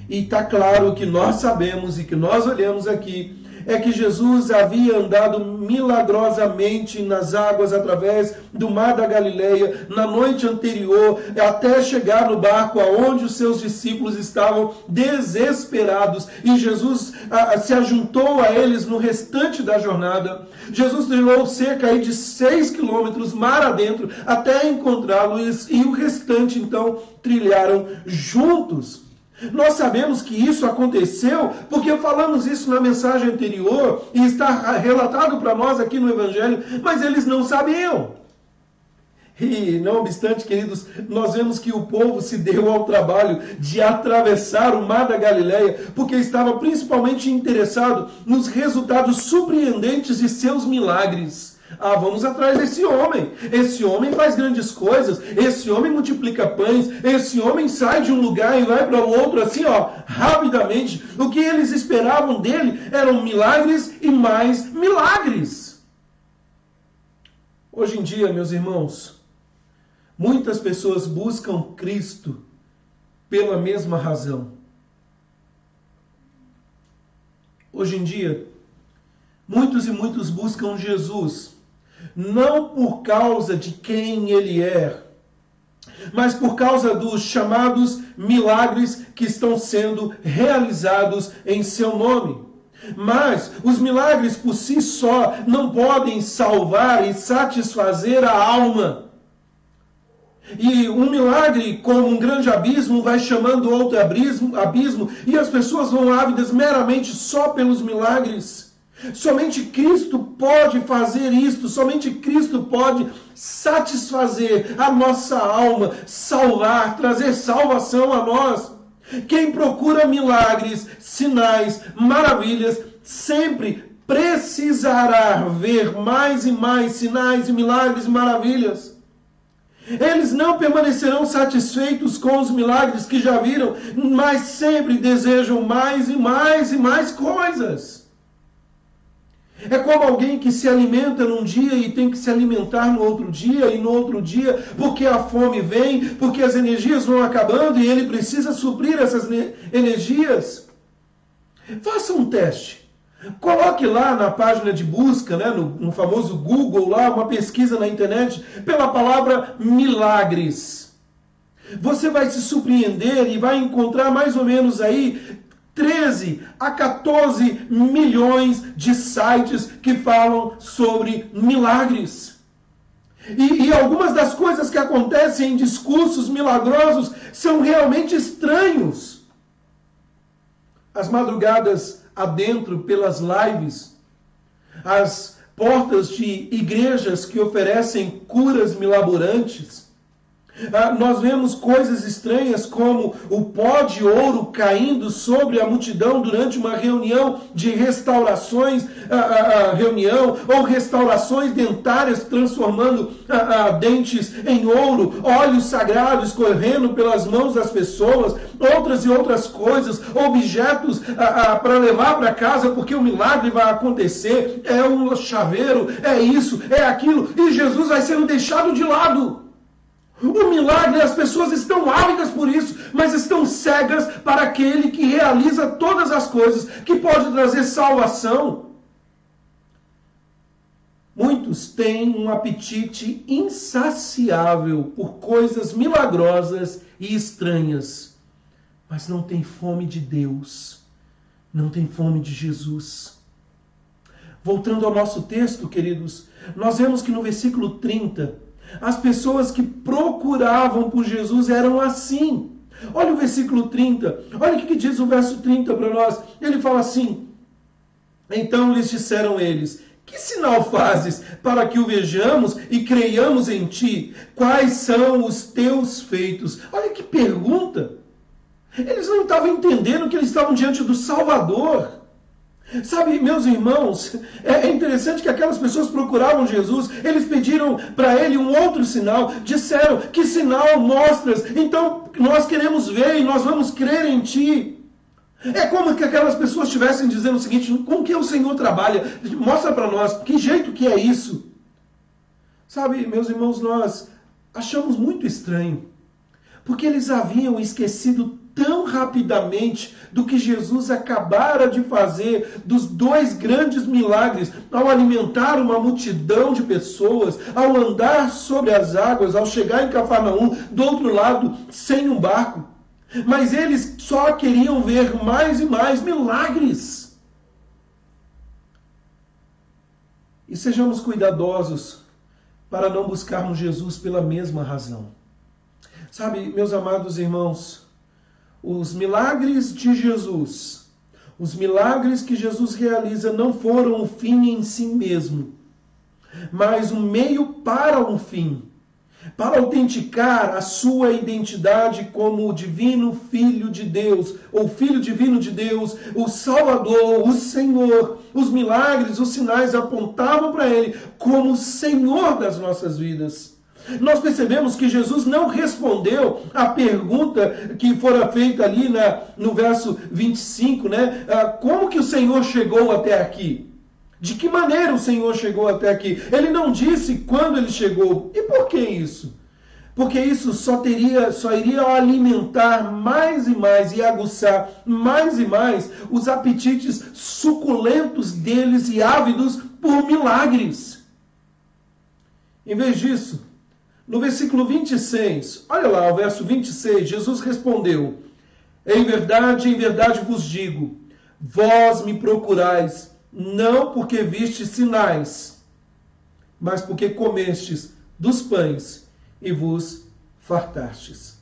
e está claro que nós sabemos e que nós olhamos aqui, é que Jesus havia andado milagrosamente nas águas através do mar da Galileia na noite anterior, até chegar no barco aonde os seus discípulos estavam desesperados, e Jesus se ajuntou a eles no restante da jornada. Jesus trilhou cerca de 6 quilômetros mar adentro até encontrá-los, e o restante então trilharam juntos. Nós sabemos que isso aconteceu porque falamos isso na mensagem anterior e está relatado para nós aqui no Evangelho, mas eles não sabiam. E não obstante, queridos, nós vemos que o povo se deu ao trabalho de atravessar o mar da Galileia porque estava principalmente interessado nos resultados surpreendentes de seus milagres. Vamos atrás desse homem. Esse homem faz grandes coisas. Esse homem multiplica pães. Esse homem sai de um lugar e vai para o outro assim, rapidamente. O que eles esperavam dele eram milagres e mais milagres. Hoje em dia, meus irmãos, muitas pessoas buscam Cristo pela mesma razão. Hoje em dia, muitos buscam Jesus não por causa de quem ele é, mas por causa dos chamados milagres que estão sendo realizados em seu nome. Mas os milagres por si só não podem salvar e satisfazer a alma. E um milagre, como um grande abismo, vai chamando outro abismo, e as pessoas vão ávidas meramente só pelos milagres. Somente Cristo pode fazer isto, somente Cristo pode satisfazer a nossa alma, salvar, trazer salvação a nós. Quem procura milagres, sinais, maravilhas, sempre precisará ver mais e mais sinais e milagres e maravilhas. Eles não permanecerão satisfeitos com os milagres que já viram, mas sempre desejam mais e mais e mais coisas. É como alguém que se alimenta num dia e tem que se alimentar no outro dia e no outro dia, porque a fome vem, porque as energias vão acabando e ele precisa suprir essas energias. Faça um teste. Coloque lá na página de busca, no famoso Google, lá uma pesquisa na internet, pela palavra milagres. Você vai se surpreender e vai encontrar mais ou menos aí 13 a 14 milhões de sites que falam sobre milagres. E algumas das coisas que acontecem em discursos milagrosos são realmente estranhos. As madrugadas adentro pelas lives, as portas de igrejas que oferecem curas milaborantes, Nós vemos coisas estranhas como o pó de ouro caindo sobre a multidão durante uma reunião de restaurações, ou restaurações dentárias transformando dentes em ouro, óleos sagrados correndo pelas mãos das pessoas, outras e outras coisas, objetos para levar para casa porque o milagre vai acontecer, é um chaveiro, é isso, é aquilo, e Jesus vai sendo deixado de lado. O milagre, as pessoas estão ávidas por isso, mas estão cegas para aquele que realiza todas as coisas, que pode trazer salvação. Muitos têm um apetite insaciável por coisas milagrosas e estranhas, mas não têm fome de Deus, não têm fome de Jesus. Voltando ao nosso texto, queridos, nós vemos que no versículo 30, as pessoas que procuravam por Jesus eram assim. Olha o versículo 30. Olha o que diz o verso 30 para nós. Ele fala assim: então lhes disseram eles: que sinal fazes para que o vejamos e creiamos em ti? Quais são os teus feitos? Olha que pergunta. Eles não estavam entendendo que eles estavam diante do Salvador. Sabe, meus irmãos, é interessante que aquelas pessoas procuravam Jesus, eles pediram para ele um outro sinal, disseram: que sinal mostras? Então nós queremos ver e nós vamos crer em ti. É como que aquelas pessoas estivessem dizendo o seguinte: com que o Senhor trabalha? Mostra para nós, que jeito que é isso? Sabe, meus irmãos, nós achamos muito estranho, porque eles haviam esquecido tão rapidamente do que Jesus acabara de fazer, dos 2 grandes milagres, ao alimentar uma multidão de pessoas, ao andar sobre as águas, ao chegar em Cafarnaum, do outro lado, sem um barco. Mas eles só queriam ver mais e mais milagres. E sejamos cuidadosos para não buscarmos Jesus pela mesma razão. Sabe, meus amados irmãos, os milagres de Jesus, os milagres que Jesus realiza não foram o fim em si mesmo, mas um meio para um fim, para autenticar a sua identidade como o divino Filho de Deus, ou Filho divino de Deus, o Salvador, o Senhor. Os milagres, os sinais apontavam para ele como o Senhor das nossas vidas. Nós percebemos que Jesus não respondeu à pergunta que fora feita ali no verso 25, né? Como que o Senhor chegou até aqui? De que maneira o Senhor chegou até aqui? Ele não disse quando ele chegou. E por que isso? Porque isso só iria alimentar mais e mais e aguçar mais e mais os apetites suculentos deles e ávidos por milagres. Em vez disso, no versículo 26, olha lá, o verso 26, Jesus respondeu: em verdade vos digo, vós me procurais, não porque vistes sinais, mas porque comestes dos pães e vos fartastes.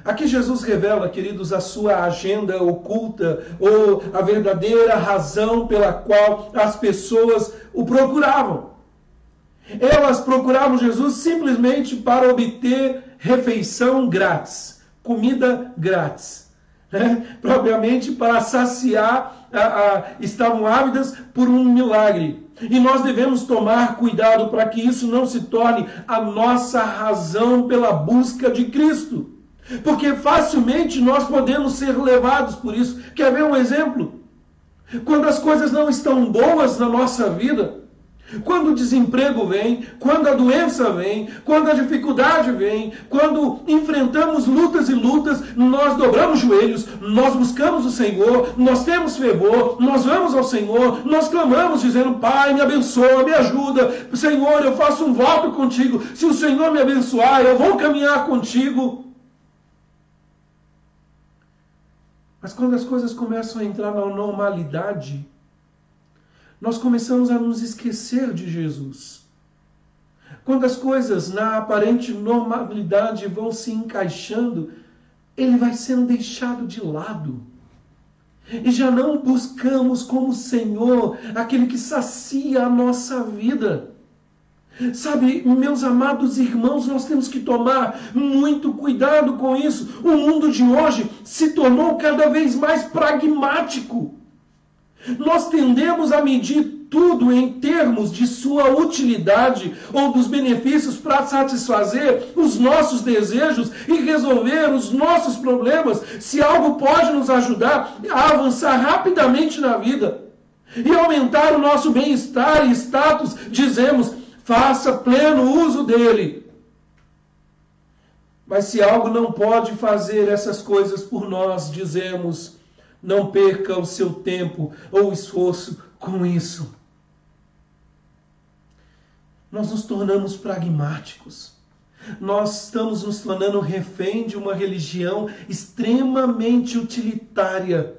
Aqui Jesus revela, queridos, a sua agenda oculta, ou a verdadeira razão pela qual as pessoas o procuravam. Elas procuravam Jesus simplesmente para obter refeição grátis, comida grátis, né? Propriamente para saciar, estavam ávidas por um milagre. E nós devemos tomar cuidado para que isso não se torne a nossa razão pela busca de Cristo. Porque facilmente nós podemos ser levados por isso. Quer ver um exemplo? Quando as coisas não estão boas na nossa vida, quando o desemprego vem, quando a doença vem, quando a dificuldade vem, quando enfrentamos lutas e lutas, nós dobramos joelhos, nós buscamos o Senhor, nós temos fervor, nós vamos ao Senhor, nós clamamos dizendo: Pai, me abençoa, me ajuda, Senhor, eu faço um voto contigo, se o Senhor me abençoar, eu vou caminhar contigo. Mas quando as coisas começam a entrar na normalidade, nós começamos a nos esquecer de Jesus. Quando as coisas na aparente normalidade vão se encaixando, ele vai sendo deixado de lado. E já não buscamos como Senhor aquele que sacia a nossa vida. Sabe, meus amados irmãos, nós temos que tomar muito cuidado com isso. O mundo de hoje se tornou cada vez mais pragmático. Nós tendemos a medir tudo em termos de sua utilidade ou dos benefícios para satisfazer os nossos desejos e resolver os nossos problemas. Se algo pode nos ajudar a avançar rapidamente na vida e aumentar o nosso bem-estar e status, dizemos: faça pleno uso dele. Mas se algo não pode fazer essas coisas por nós, dizemos: não perca o seu tempo ou esforço com isso. Nós nos tornamos pragmáticos. Nós estamos nos tornando refém de uma religião extremamente utilitária,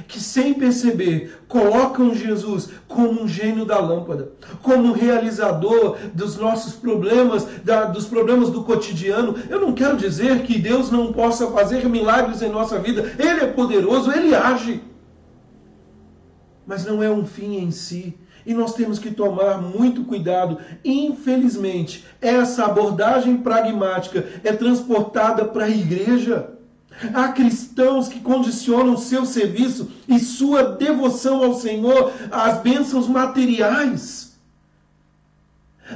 que sem perceber colocam Jesus como um gênio da lâmpada, como um realizador dos nossos problemas, dos problemas do cotidiano. Eu não quero dizer que Deus não possa fazer milagres em nossa vida. Ele é poderoso, Ele age. Mas não é um fim em si. E nós temos que tomar muito cuidado. Infelizmente, essa abordagem pragmática é transportada para a igreja. Há cristãos que condicionam seu serviço e sua devoção ao Senhor às bênçãos materiais.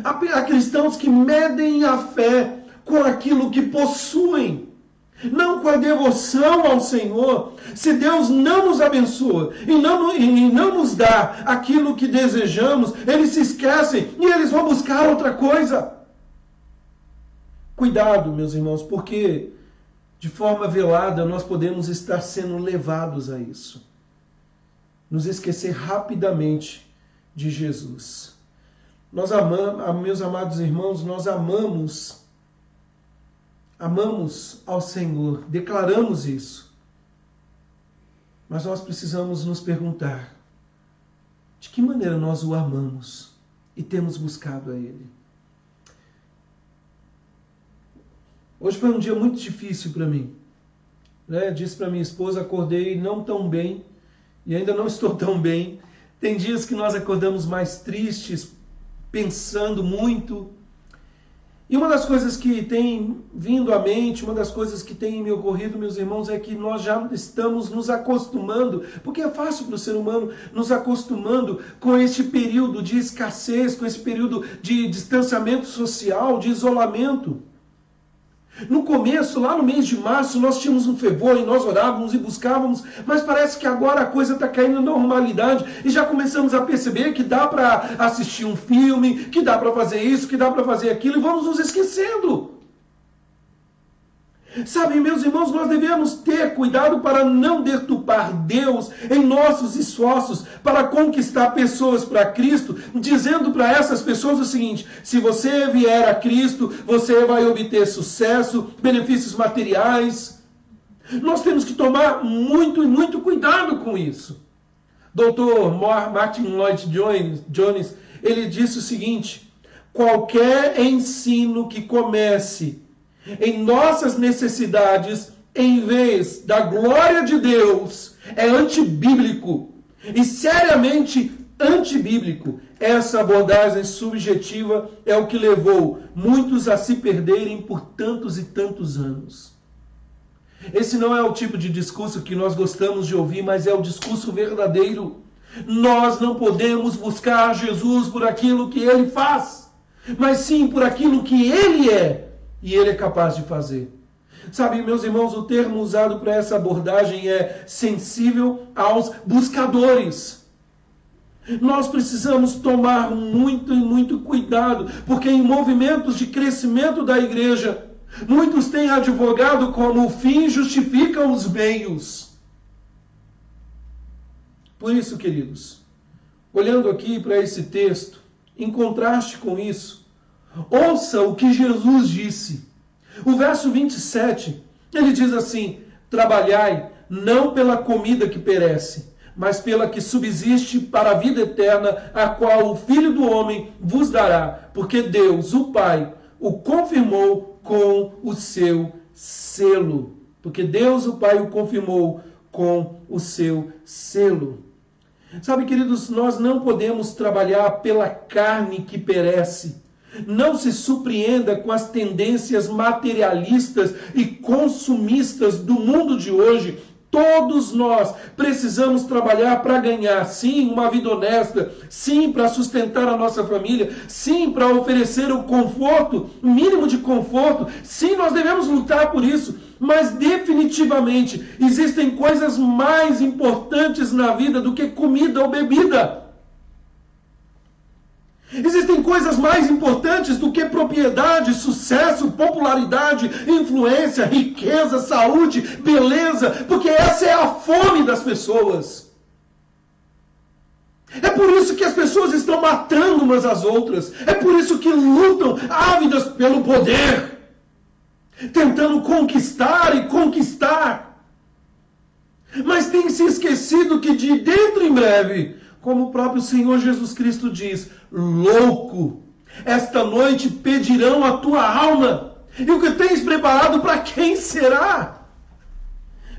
Há cristãos que medem a fé com aquilo que possuem, não com a devoção ao Senhor. Se Deus não nos abençoa e não nos dá aquilo que desejamos, eles se esquecem e eles vão buscar outra coisa. Cuidado, meus irmãos, porque de forma velada nós podemos estar sendo levados a isso. Nos esquecer rapidamente de Jesus. Nós amamos, meus amados irmãos, nós amamos ao Senhor, declaramos isso. Mas nós precisamos nos perguntar: de que maneira nós o amamos e temos buscado a Ele? Hoje foi um dia muito difícil para mim. Disse para minha esposa: acordei não tão bem e ainda não estou tão bem. Tem dias que nós acordamos mais tristes, pensando muito. E uma das coisas que tem vindo à mente, uma das coisas que tem me ocorrido, meus irmãos, é que nós já estamos nos acostumando, porque é fácil para o ser humano, nos acostumando com esse período de escassez, com esse período de distanciamento social, de isolamento. No começo, lá no mês de março, nós tínhamos um fervor e nós orávamos e buscávamos, mas parece que agora a coisa está caindo na normalidade e já começamos a perceber que dá para assistir um filme, que dá para fazer isso, que dá para fazer aquilo, e vamos nos esquecendo. Sabe, meus irmãos, nós devemos ter cuidado para não deturpar Deus em nossos esforços para conquistar pessoas para Cristo, dizendo para essas pessoas o seguinte: se você vier a Cristo, você vai obter sucesso, benefícios materiais. Nós temos que tomar muito cuidado com isso. Dr. Martin Lloyd-Jones, ele disse o seguinte: qualquer ensino que comece em nossas necessidades, em vez da glória de Deus, é antibíblico e seriamente antibíblico. Essa abordagem subjetiva é o que levou muitos a se perderem por tantos e tantos anos. Esse não é o tipo de discurso que nós gostamos de ouvir, mas é o discurso verdadeiro. Nós não podemos buscar Jesus por aquilo que Ele faz, mas sim por aquilo que Ele é. E Ele é capaz de fazer. Sabe, meus irmãos, o termo usado para essa abordagem é sensível aos buscadores. Nós precisamos tomar muito cuidado, porque em movimentos de crescimento da igreja, muitos têm advogado como o fim justifica os meios. Por isso, queridos, olhando aqui para esse texto, em contraste com isso, ouça o que Jesus disse. O verso 27, ele diz assim: trabalhai não pela comida que perece, mas pela que subsiste para a vida eterna, a qual o Filho do Homem vos dará, porque Deus, o Pai, o confirmou com o seu selo. Porque Deus, o Pai, o confirmou com o seu selo. Sabe, queridos, nós não podemos trabalhar pela carne que perece. Não se surpreenda com as tendências materialistas e consumistas do mundo de hoje. Todos nós precisamos trabalhar para ganhar, sim, uma vida honesta, sim, para sustentar a nossa família, sim, para oferecer o conforto, o mínimo de conforto, sim, nós devemos lutar por isso, mas definitivamente existem coisas mais importantes na vida do que comida ou bebida. Existem coisas mais importantes do que propriedade, sucesso, popularidade, influência, riqueza, saúde, beleza, porque essa é a fome das pessoas. É por isso que as pessoas estão matando umas às outras. É por isso que lutam ávidas pelo poder, tentando conquistar e conquistar. Mas tem se esquecido que de dentro em breve, como o próprio Senhor Jesus Cristo diz, louco, esta noite pedirão a tua alma. E o que tens preparado para quem será?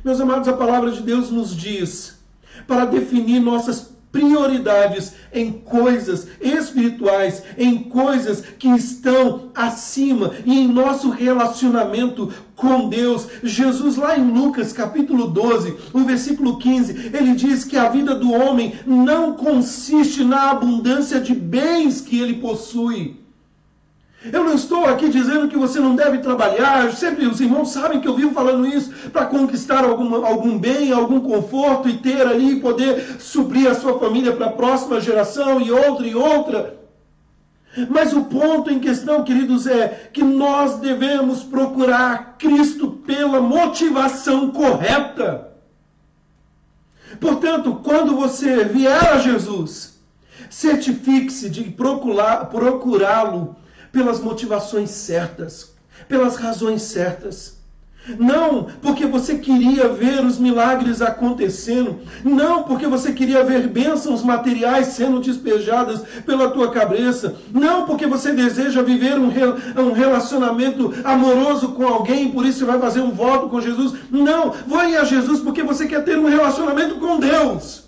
Meus amados, a palavra de Deus nos diz para definir nossas prioridades em coisas espirituais, em coisas que estão acima e em nosso relacionamento com Deus. Jesus, lá em Lucas capítulo 12, o versículo 15, ele diz que a vida do homem não consiste na abundância de bens que ele possui. Eu não estou aqui dizendo que você não deve trabalhar, sempre os irmãos sabem que eu vivo falando isso, para conquistar algum bem, algum conforto e ter ali, poder suprir a sua família para a próxima geração e outra. Mas o ponto em questão, queridos, é que nós devemos procurar Cristo pela motivação correta. Portanto, quando você vier a Jesus, certifique-se de procurá-lo pelas motivações certas, pelas razões certas. Não porque você queria ver os milagres acontecendo, não porque você queria ver bênçãos materiais sendo despejadas pela tua cabeça, não porque você deseja viver um relacionamento amoroso com alguém, por isso você vai fazer um voto com Jesus. Não, vai a Jesus porque você quer ter um relacionamento com Deus.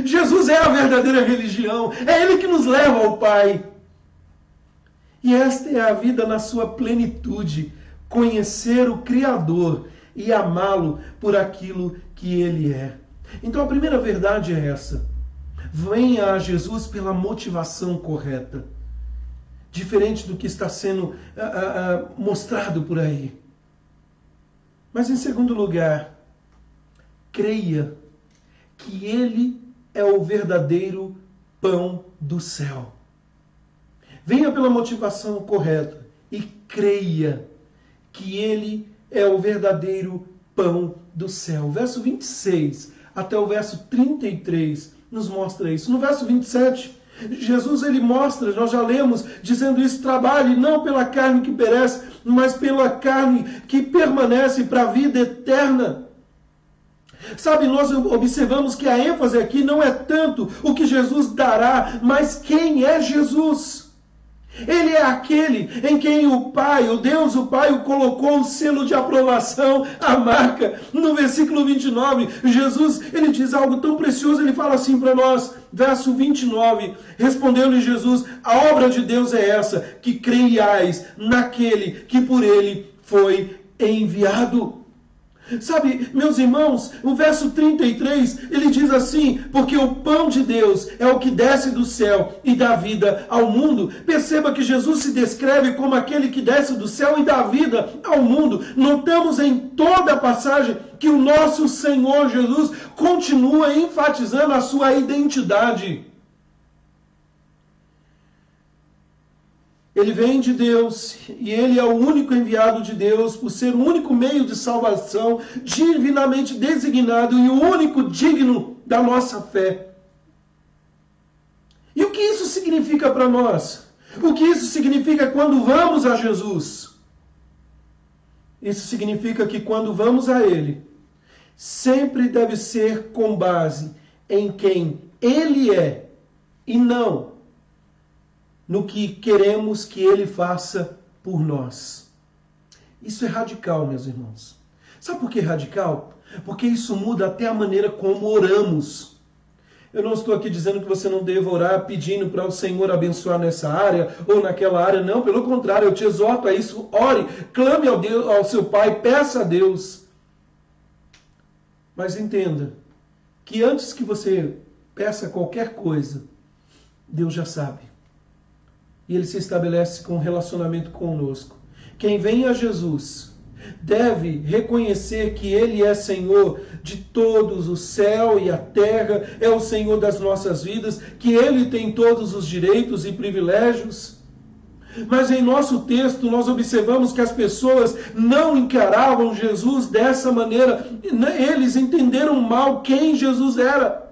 Jesus é a verdadeira religião, é Ele que nos leva ao Pai. E esta é a vida na sua plenitude, conhecer o Criador e amá-lo por aquilo que Ele é. Então a primeira verdade é essa. Venha a Jesus pela motivação correta, diferente do que está sendo mostrado por aí. Mas em segundo lugar, creia que Ele é o verdadeiro pão do céu. Venha pela motivação correta e creia que Ele é o verdadeiro pão do céu. O verso 26 até o verso 33 nos mostra isso. No verso 27, Jesus ele mostra, nós já lemos, dizendo isso, trabalhe não pela carne que perece, mas pela carne que permanece para a vida eterna. Sabe, nós observamos que a ênfase aqui não é tanto o que Jesus dará, mas quem é Jesus. Ele é aquele em quem o Pai, o Deus, o Pai, colocou o selo de aprovação, a marca. No versículo 29, Jesus, ele diz algo tão precioso, ele fala assim para nós, verso 29, respondeu-lhe Jesus, a obra de Deus é essa, que creiais naquele que por ele foi enviado. Sabe, meus irmãos, o verso 33, ele diz assim, porque o pão de Deus é o que desce do céu e dá vida ao mundo. Perceba que Jesus se descreve como aquele que desce do céu e dá vida ao mundo. Notamos em toda a passagem que o nosso Senhor Jesus continua enfatizando a sua identidade. Ele vem de Deus e ele é o único enviado de Deus por ser o único meio de salvação, divinamente designado e o único digno da nossa fé. E o que isso significa para nós? O que isso significa quando vamos a Jesus? Isso significa que quando vamos a Ele, sempre deve ser com base em quem Ele é e não no que queremos que Ele faça por nós. Isso é radical, meus irmãos. Sabe por que é radical? Porque isso muda até a maneira como oramos. Eu não estou aqui dizendo que você não deva orar pedindo para o Senhor abençoar nessa área ou naquela área. Não, pelo contrário, eu te exorto a isso. Ore, clame ao seu Pai, peça a Deus. Mas entenda que antes que você peça qualquer coisa, Deus já sabe. E Ele se estabelece com um relacionamento conosco. Quem vem a Jesus deve reconhecer que Ele é Senhor de todos, o céu e a terra, é o Senhor das nossas vidas, que Ele tem todos os direitos e privilégios. Mas em nosso texto nós observamos que as pessoas não encaravam Jesus dessa maneira. Eles entenderam mal quem Jesus era.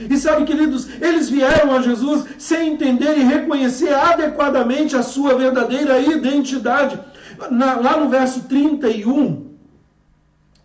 E sabe, queridos, eles vieram a Jesus sem entender e reconhecer adequadamente a sua verdadeira identidade. Lá no verso 31,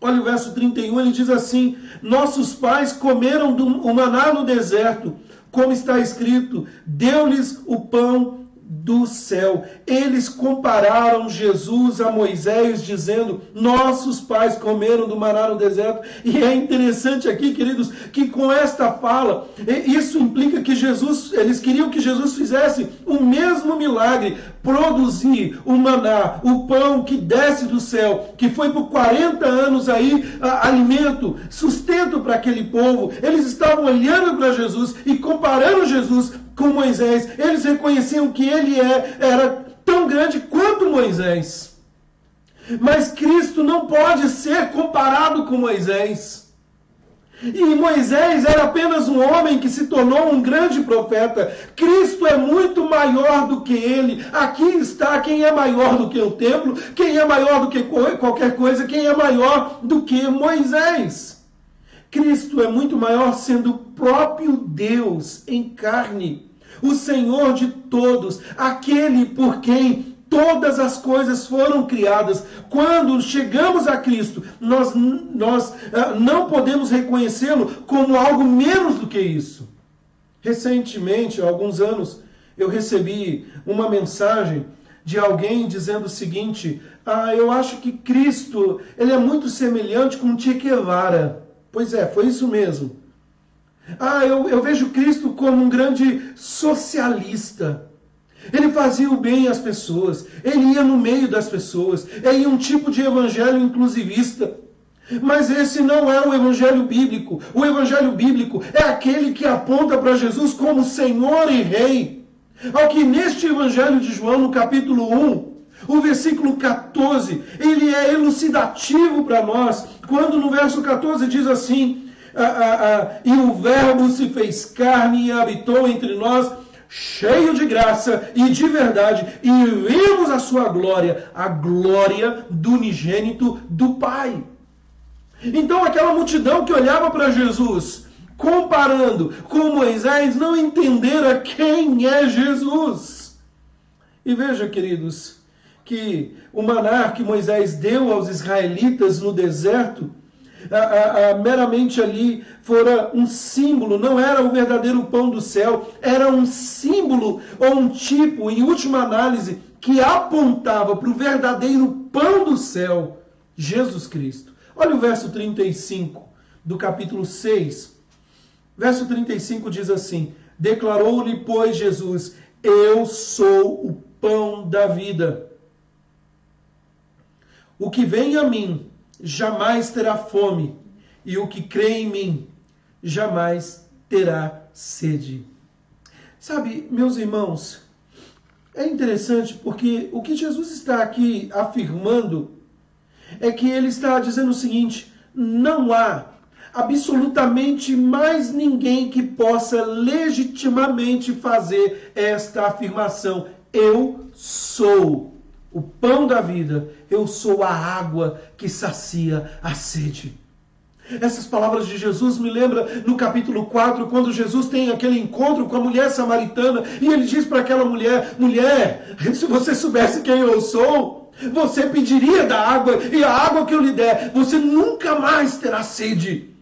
olha o verso 31, ele diz assim: nossos pais comeram o maná no deserto, como está escrito, deu-lhes o pão do céu. Eles compararam Jesus a Moisés, dizendo, nossos pais comeram do maná no deserto. E é interessante aqui, queridos, que com esta fala, isso implica que eles queriam que Jesus fizesse o mesmo milagre, produzir o maná, o pão que desce do céu, que foi por 40 anos aí, alimento, sustento para aquele povo. Eles estavam olhando para Jesus e comparando Jesus com Moisés. Eles reconheciam que ele era tão grande quanto Moisés. Mas Cristo não pode ser comparado com Moisés. E Moisés era apenas um homem que se tornou um grande profeta. Cristo é muito maior do que ele. Aqui está quem é maior do que o templo, quem é maior do que qualquer coisa, quem é maior do que Moisés. Cristo é muito maior, sendo o próprio Deus em carne, o Senhor de todos, aquele por quem todas as coisas foram criadas. Quando chegamos a Cristo, nós não podemos reconhecê-lo como algo menos do que isso. Recentemente, há alguns anos, eu recebi uma mensagem de alguém dizendo o seguinte: eu acho que Cristo ele é muito semelhante com Che Guevara. Pois é, foi isso mesmo. Eu vejo Cristo como um grande socialista. Ele fazia o bem às pessoas, ele ia no meio das pessoas, ele ia um tipo de evangelho inclusivista. Mas esse não é o evangelho bíblico. O evangelho bíblico é aquele que aponta para Jesus como Senhor e Rei. Ao que neste evangelho de João, no capítulo 1, o versículo 14, ele é elucidativo para nós, quando no verso 14 diz assim, e o verbo se fez carne e habitou entre nós, cheio de graça e de verdade, e vimos a sua glória, a glória do unigênito do Pai. Então aquela multidão que olhava para Jesus, comparando com Moisés, não entendera quem é Jesus. E veja, queridos, que o maná que Moisés deu aos israelitas no deserto, meramente ali fora um símbolo, não era o verdadeiro pão do céu, era um símbolo ou um tipo, em última análise, que apontava para o verdadeiro pão do céu, Jesus Cristo. Olha o verso 35 do capítulo 6. Verso 35 diz assim: declarou-lhe, pois, Jesus, eu sou o pão da vida. O que vem a mim jamais terá fome, e o que crê em mim jamais terá sede. Sabe, meus irmãos, é interessante porque o que Jesus está aqui afirmando é que ele está dizendo o seguinte: não há absolutamente mais ninguém que possa legitimamente fazer esta afirmação. Eu sou o pão da vida, eu sou a água que sacia a sede. Essas palavras de Jesus me lembram no capítulo 4, quando Jesus tem aquele encontro com a mulher samaritana, e ele diz para aquela mulher: mulher, se você soubesse quem eu sou, você pediria da água, e a água que eu lhe der, você nunca mais terá sede.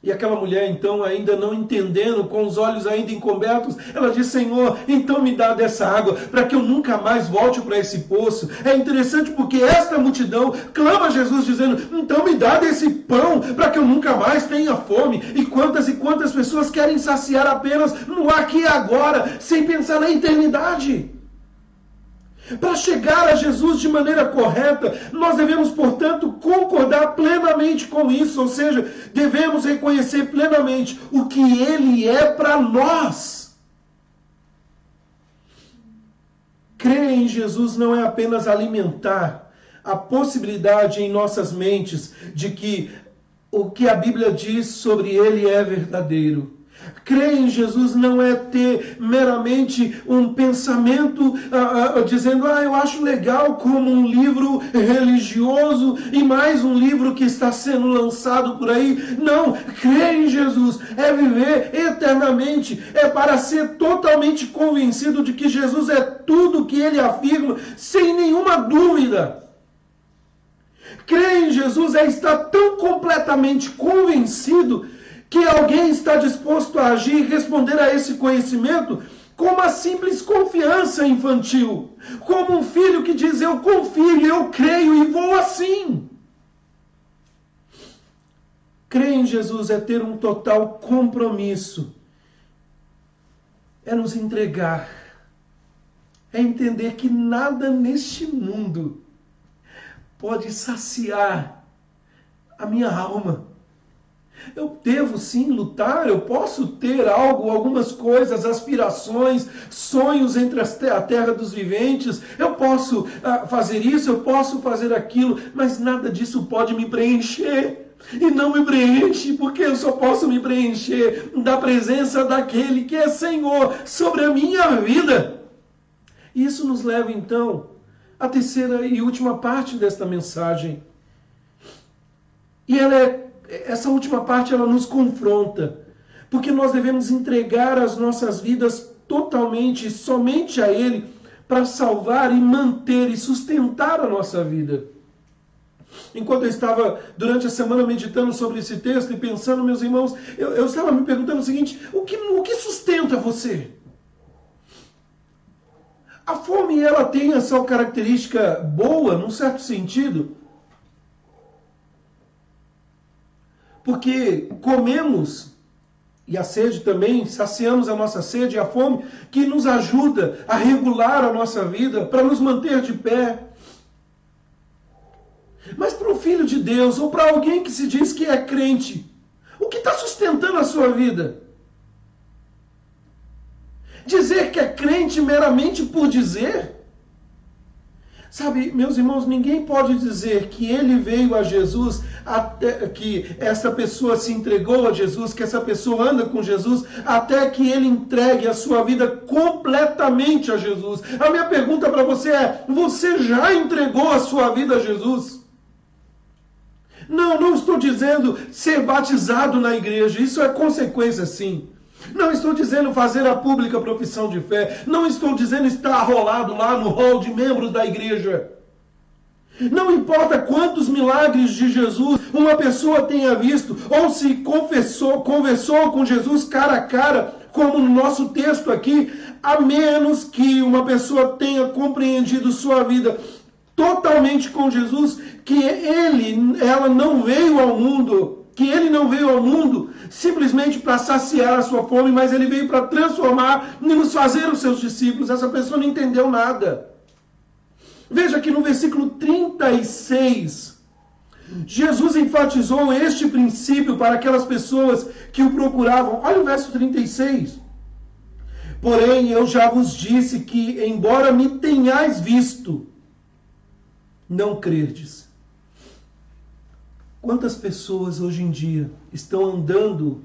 E aquela mulher, então, ainda não entendendo, com os olhos ainda encobertos, ela diz: Senhor, então me dá dessa água, para que eu nunca mais volte para esse poço. É interessante porque esta multidão clama a Jesus dizendo: então me dá desse pão, para que eu nunca mais tenha fome. E quantas pessoas querem saciar apenas no aqui e agora, sem pensar na eternidade. Para chegar a Jesus de maneira correta, nós devemos, portanto, concordar plenamente com isso, ou seja, devemos reconhecer plenamente o que Ele é para nós. Crer em Jesus não é apenas alimentar a possibilidade em nossas mentes de que o que a Bíblia diz sobre Ele é verdadeiro. Crer em Jesus não é ter meramente um pensamento dizendo: eu acho legal como um livro religioso e mais um livro que está sendo lançado por aí. Não, crer em Jesus é viver eternamente, é para ser totalmente convencido de que Jesus é tudo o que Ele afirma, sem nenhuma dúvida. Crer em Jesus é estar tão completamente convencido que alguém está disposto a agir e responder a esse conhecimento com uma simples confiança infantil. Como um filho que diz: eu confio, eu creio e vou assim. Crer em Jesus é ter um total compromisso. É nos entregar. É entender que nada neste mundo pode saciar a minha alma. Eu devo sim lutar, eu posso ter algumas coisas, aspirações, sonhos entre a terra dos viventes, eu posso fazer isso, eu posso fazer aquilo, mas nada disso pode me preencher. E não me preenche, porque eu só posso me preencher da presença daquele que é Senhor sobre a minha vida. Isso nos leva então à terceira e última parte desta mensagem. E essa última parte ela nos confronta, porque nós devemos entregar as nossas vidas totalmente, somente a Ele, para salvar e manter e sustentar a nossa vida. Enquanto eu estava durante a semana meditando sobre esse texto e pensando, meus irmãos, eu estava me perguntando o seguinte: o que sustenta você? A fome, ela tem a sua característica boa, num certo sentido, porque comemos, e a sede também, saciamos a nossa sede e a fome, que nos ajuda a regular a nossa vida, para nos manter de pé. Mas para um filho de Deus, ou para alguém que se diz que é crente, o que está sustentando a sua vida? Dizer que é crente meramente por dizer? Sabe, meus irmãos, ninguém pode dizer que ele veio a Jesus, que essa pessoa se entregou a Jesus, que essa pessoa anda com Jesus, até que ele entregue a sua vida completamente a Jesus. A minha pergunta para você é: você já entregou a sua vida a Jesus? Não estou dizendo ser batizado na igreja, isso é consequência sim. Não estou dizendo fazer a pública profissão de fé. Não estou dizendo estar arrolado lá no hall de membros da igreja. Não importa quantos milagres de Jesus uma pessoa tenha visto, ou se conversou com Jesus cara a cara, como no nosso texto aqui, a menos que uma pessoa tenha compreendido sua vida totalmente com Jesus, que ela não veio ao mundo, que ele não veio ao mundo simplesmente para saciar a sua fome, mas ele veio para transformar e nos fazer os seus discípulos. Essa pessoa não entendeu nada. Veja que no versículo 36, Jesus enfatizou este princípio para aquelas pessoas que o procuravam. Olha o verso 36. Porém, eu já vos disse que, embora me tenhais visto, não crerdes. Quantas pessoas hoje em dia estão andando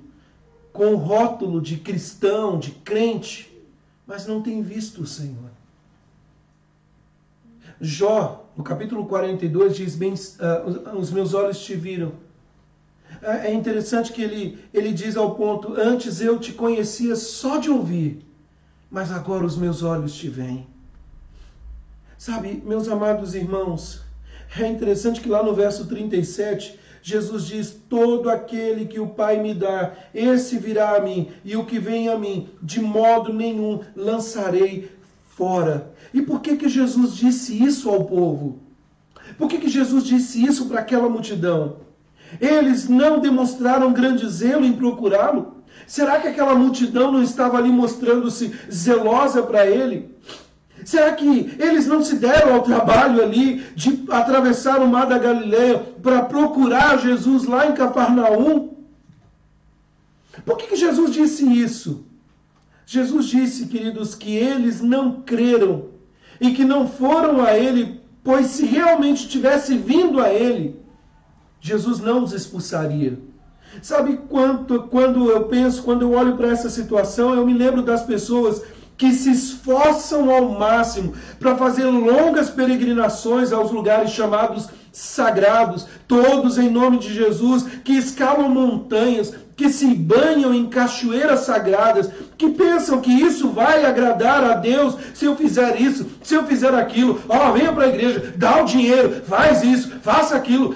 com o rótulo de cristão, de crente, mas não têm visto o Senhor? Jó, no capítulo 42, diz: bem, os meus olhos te viram. É interessante que ele diz ao ponto: antes eu te conhecia só de ouvir, mas agora os meus olhos te veem. Sabe, meus amados irmãos, é interessante que lá no verso 37, Jesus diz: todo aquele que o Pai me dá, esse virá a mim, e o que vem a mim, de modo nenhum lançarei fora. E por que Jesus disse isso ao povo? Por que Jesus disse isso para aquela multidão? Eles não demonstraram grande zelo em procurá-lo? Será que aquela multidão não estava ali mostrando-se zelosa para ele? Será que eles não se deram ao trabalho ali de atravessar o mar da Galileia para procurar Jesus lá em Cafarnaum? Por que Jesus disse isso? Jesus disse, queridos, que eles não creram e que não foram a ele, pois se realmente tivesse vindo a ele, Jesus não os expulsaria. Sabe quando eu olho para essa situação, eu me lembro das pessoas que se esforçam ao máximo para fazer longas peregrinações aos lugares chamados sagrados, todos em nome de Jesus, que escalam montanhas, que se banham em cachoeiras sagradas, que pensam que isso vai agradar a Deus se eu fizer isso, se eu fizer aquilo. Venha para a igreja, dá o dinheiro, faz isso, faça aquilo.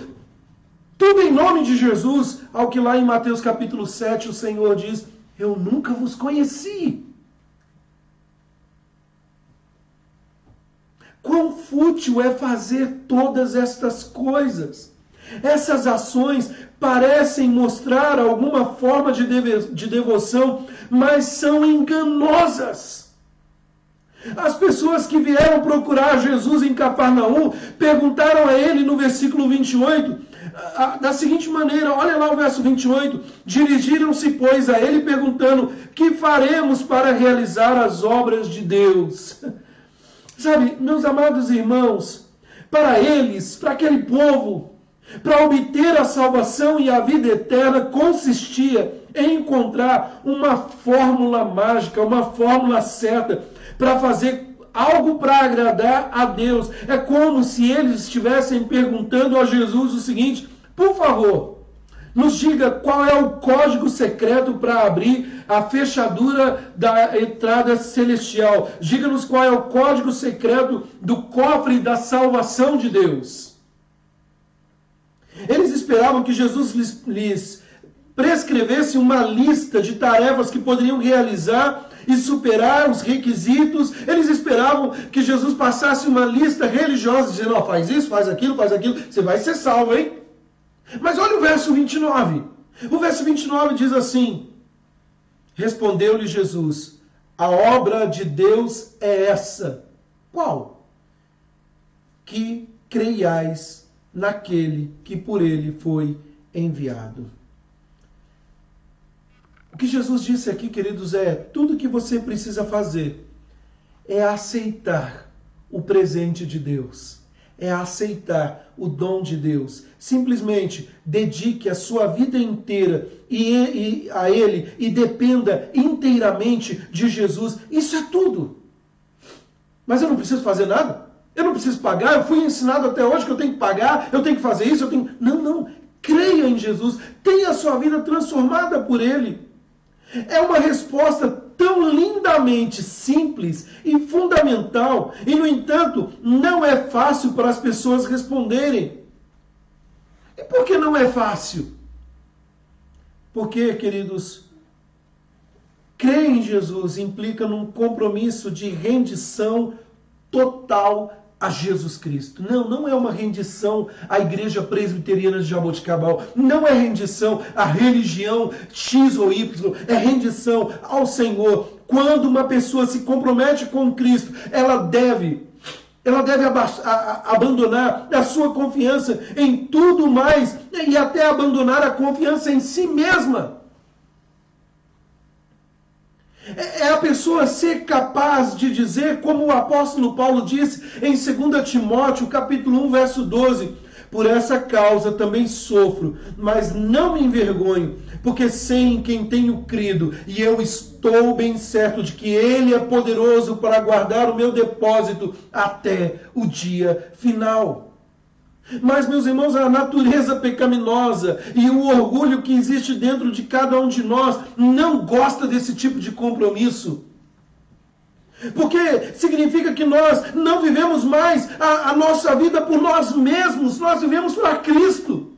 Tudo em nome de Jesus, ao que lá em Mateus capítulo 7 o Senhor diz: eu nunca vos conheci. Quão fútil é fazer todas estas coisas. Essas ações parecem mostrar alguma forma de devoção, mas são enganosas. As pessoas que vieram procurar Jesus em Cafarnaum perguntaram a ele no versículo 28, da seguinte maneira, olha lá o verso 28, dirigiram-se, pois, a ele perguntando: que faremos para realizar as obras de Deus? Sabe, meus amados irmãos, para eles, para aquele povo, para obter a salvação e a vida eterna, consistia em encontrar uma fórmula mágica, uma fórmula certa, para fazer algo para agradar a Deus. É como se eles estivessem perguntando a Jesus o seguinte: por favor, nos diga qual é o código secreto para abrir a fechadura da entrada celestial. Diga-nos qual é o código secreto do cofre da salvação de Deus. Eles esperavam que Jesus lhes prescrevesse uma lista de tarefas que poderiam realizar e superar os requisitos. Eles esperavam que Jesus passasse uma lista religiosa, dizendo: faz isso, faz aquilo, você vai ser salvo, hein? Mas olha o verso 29. O verso 29 diz assim: respondeu-lhe Jesus: a obra de Deus é essa. Qual? Que creiais naquele que por ele foi enviado. O que Jesus disse aqui, queridos, é: tudo que você precisa fazer é aceitar o presente de Deus, é aceitar o dom de Deus. Simplesmente dedique a sua vida inteira a Ele e dependa inteiramente de Jesus. Isso é tudo. Mas eu não preciso fazer nada? Eu não preciso pagar? Eu fui ensinado até hoje que eu tenho que pagar, eu tenho que fazer isso, Não. Creia em Jesus. Tenha a sua vida transformada por Ele. É uma resposta tão lindamente simples e fundamental, e no entanto não é fácil para as pessoas responderem. E por que não é fácil? Porque, queridos, crer em Jesus implica num compromisso de rendição total a Jesus Cristo. Não é uma rendição à Igreja Presbiteriana de Jaboticabal, não é rendição à religião X ou Y, é rendição ao Senhor. Quando uma pessoa se compromete com Cristo, ela deve abandonar a sua confiança em tudo mais e até abandonar a confiança em si mesma. É a pessoa ser capaz de dizer, como o apóstolo Paulo disse em 2 Timóteo, capítulo 1, verso 12: por essa causa também sofro, mas não me envergonho, porque sei em quem tenho crido, e eu estou bem certo de que Ele é poderoso para guardar o meu depósito até o dia final. Mas, meus irmãos, a natureza pecaminosa e o orgulho que existe dentro de cada um de nós não gosta desse tipo de compromisso. Porque significa que nós não vivemos mais a nossa vida por nós mesmos, nós vivemos para Cristo.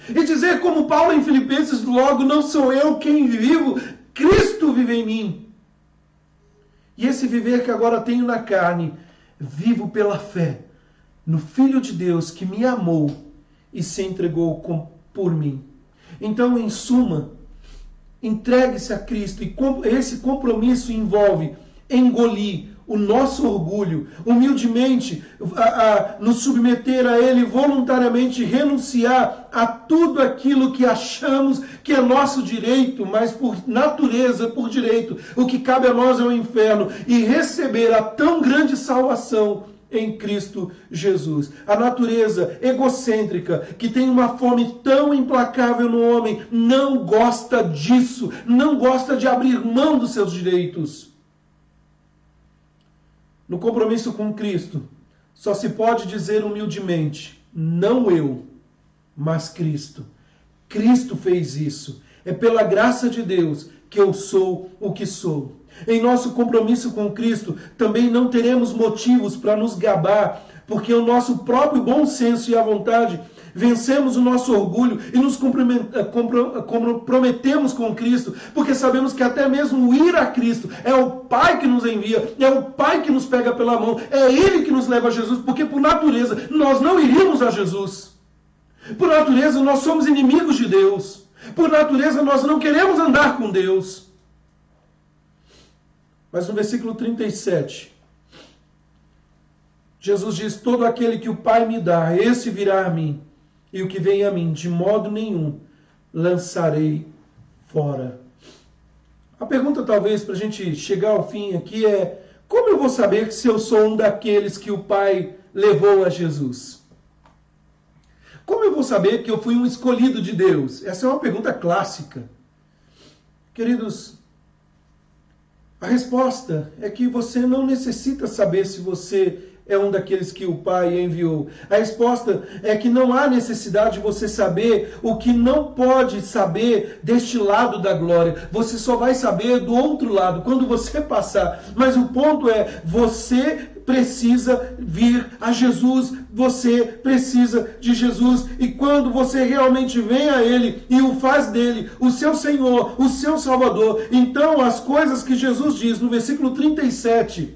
E dizer como Paulo em Filipenses, logo não sou eu quem vivo, Cristo vive em mim. E esse viver que agora tenho na carne, vivo pela fé no Filho de Deus que me amou e se entregou por mim. Então, em suma, entregue-se a Cristo, e esse compromisso envolve engolir o nosso orgulho, humildemente nos submeter a Ele, voluntariamente renunciar a tudo aquilo que achamos que é nosso direito, mas por natureza, por direito, o que cabe a nós é o inferno, e receber a tão grande salvação em Cristo Jesus. A natureza egocêntrica, que tem uma fome tão implacável no homem, não gosta disso, não gosta de abrir mão dos seus direitos. No compromisso com Cristo, só se pode dizer humildemente, não eu, mas Cristo. Cristo fez isso. É pela graça de Deus que eu sou o que sou. Em nosso compromisso com Cristo, também não teremos motivos para nos gabar, porque o nosso próprio bom senso e a vontade vencemos o nosso orgulho e nos comprometemos com Cristo, porque sabemos que até mesmo ir a Cristo é o Pai que nos envia, é o Pai que nos pega pela mão, é Ele que nos leva a Jesus, porque por natureza nós não iríamos a Jesus. Por natureza nós somos inimigos de Deus. Por natureza nós não queremos andar com Deus. Mas no versículo 37, Jesus diz, todo aquele que o Pai me dá, esse virá a mim, e o que vem a mim, de modo nenhum, lançarei fora. A pergunta talvez para a gente chegar ao fim aqui é, como eu vou saber se eu sou um daqueles que o Pai levou a Jesus? Como eu vou saber que eu fui um escolhido de Deus? Essa é uma pergunta clássica. Queridos, a resposta é que você não necessita saber se você é um daqueles que o Pai enviou. A resposta é que não há necessidade de você saber o que não pode saber deste lado da glória. Você só vai saber do outro lado, quando você passar. Mas o ponto é, você precisa vir a Jesus, você precisa de Jesus, e quando você realmente vem a Ele e o faz dele o seu Senhor, o seu Salvador, então as coisas que Jesus diz no versículo 37,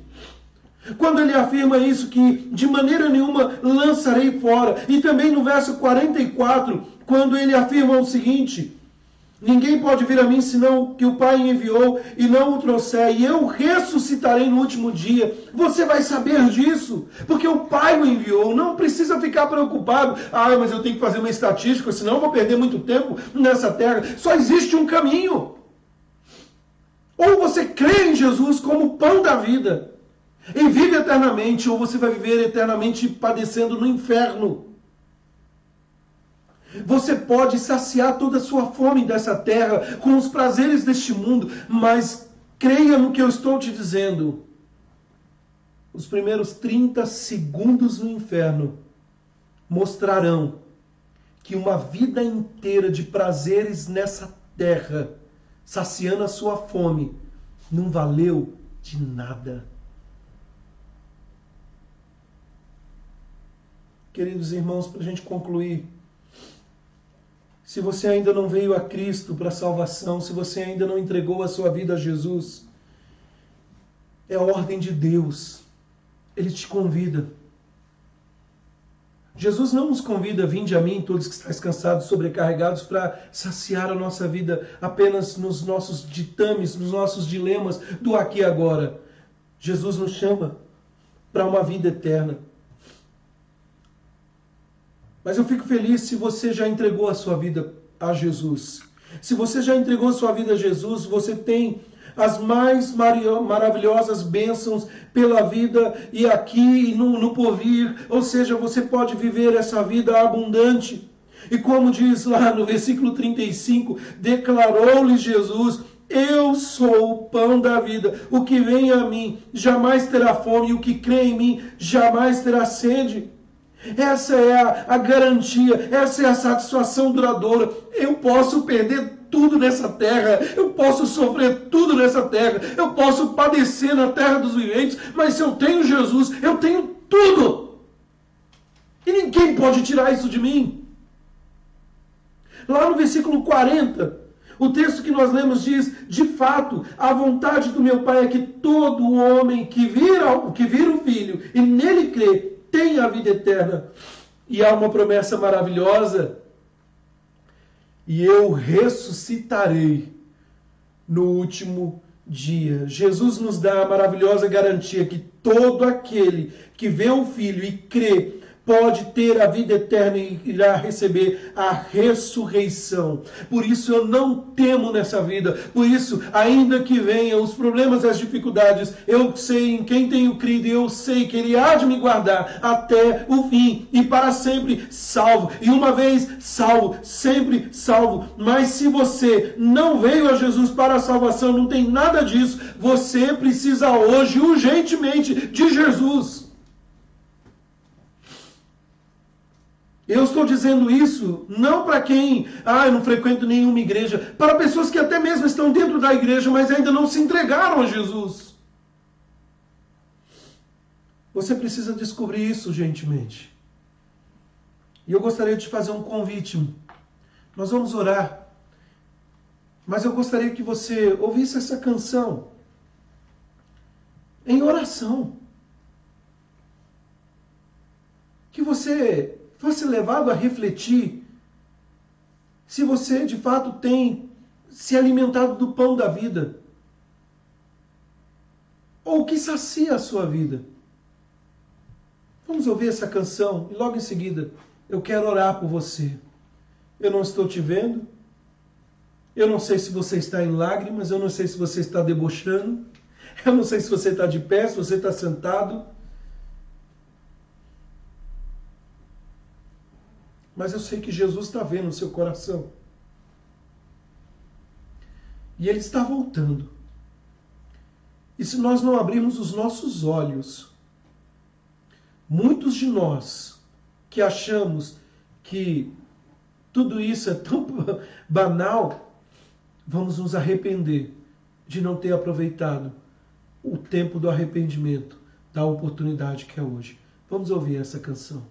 quando ele afirma isso, que de maneira nenhuma lançarei fora, e também no verso 44, quando ele afirma o seguinte, ninguém pode vir a mim senão que o Pai enviou e não o trouxer, e eu ressuscitarei no último dia. Você vai saber disso, porque o Pai o enviou. Não precisa ficar preocupado. Mas eu tenho que fazer uma estatística, senão eu vou perder muito tempo nessa terra. Só existe um caminho. Ou você crê em Jesus como o pão da vida e vive eternamente, ou você vai viver eternamente padecendo no inferno. Você pode saciar toda a sua fome dessa terra com os prazeres deste mundo, mas creia no que eu estou te dizendo. Os primeiros 30 segundos no inferno mostrarão que uma vida inteira de prazeres nessa terra, saciando a sua fome, não valeu de nada. Queridos irmãos, para a gente concluir, se você ainda não veio a Cristo para a salvação, se você ainda não entregou a sua vida a Jesus, é a ordem de Deus. Ele te convida. Jesus não nos convida, vinde a mim, todos que estáis cansados, sobrecarregados, para saciar a nossa vida apenas nos nossos ditames, nos nossos dilemas do aqui e agora. Jesus nos chama para uma vida eterna. Mas eu fico feliz se você já entregou a sua vida a Jesus. Se você já entregou a sua vida a Jesus, você tem as mais maravilhosas bênçãos pela vida e aqui e no porvir. Ou seja, você pode viver essa vida abundante. E como diz lá no versículo 35, declarou-lhe Jesus, eu sou o pão da vida. O que vem a mim jamais terá fome, e o que crê em mim jamais terá sede. Essa é a garantia, essa é a satisfação duradoura. Eu posso perder tudo nessa terra, eu posso sofrer tudo nessa terra, eu posso padecer na terra dos viventes, mas se eu tenho Jesus, eu tenho tudo. E ninguém pode tirar isso de mim. Lá no versículo 40, o texto que nós lemos diz: de fato, a vontade do meu Pai é que todo homem que vira o Filho e nele crê, tenha a vida eterna. E há uma promessa maravilhosa: e eu ressuscitarei no último dia. Jesus nos dá a maravilhosa garantia que todo aquele que vê o Filho e crê pode ter a vida eterna e irá receber a ressurreição. Por isso eu não temo nessa vida. Por isso, ainda que venham os problemas e as dificuldades, eu sei em quem tenho crido e eu sei que Ele há de me guardar até o fim e para sempre salvo. E uma vez salvo, sempre salvo. Mas se você não veio a Jesus para a salvação, não tem nada disso, você precisa hoje, urgentemente, de Jesus. Eu estou dizendo isso não para quem, eu não frequento nenhuma igreja, para pessoas que até mesmo estão dentro da igreja, mas ainda não se entregaram a Jesus. Você precisa descobrir isso urgentemente. E eu gostaria de fazer um convite. Nós vamos orar, mas eu gostaria que você ouvisse essa canção em oração. Que você fosse levado a refletir se você de fato tem se alimentado do pão da vida, ou o que sacia a sua vida. Vamos ouvir essa canção e logo em seguida eu quero orar por você. Eu não estou te vendo, eu não sei se você está em lágrimas, eu não sei se você está debochando, eu não sei se você está de pé, se você está sentado. Mas eu sei que Jesus está vendo o seu coração. E Ele está voltando. E se nós não abrirmos os nossos olhos, muitos de nós que achamos que tudo isso é tão banal, vamos nos arrepender de não ter aproveitado o tempo do arrependimento, da oportunidade que é hoje. Vamos ouvir essa canção.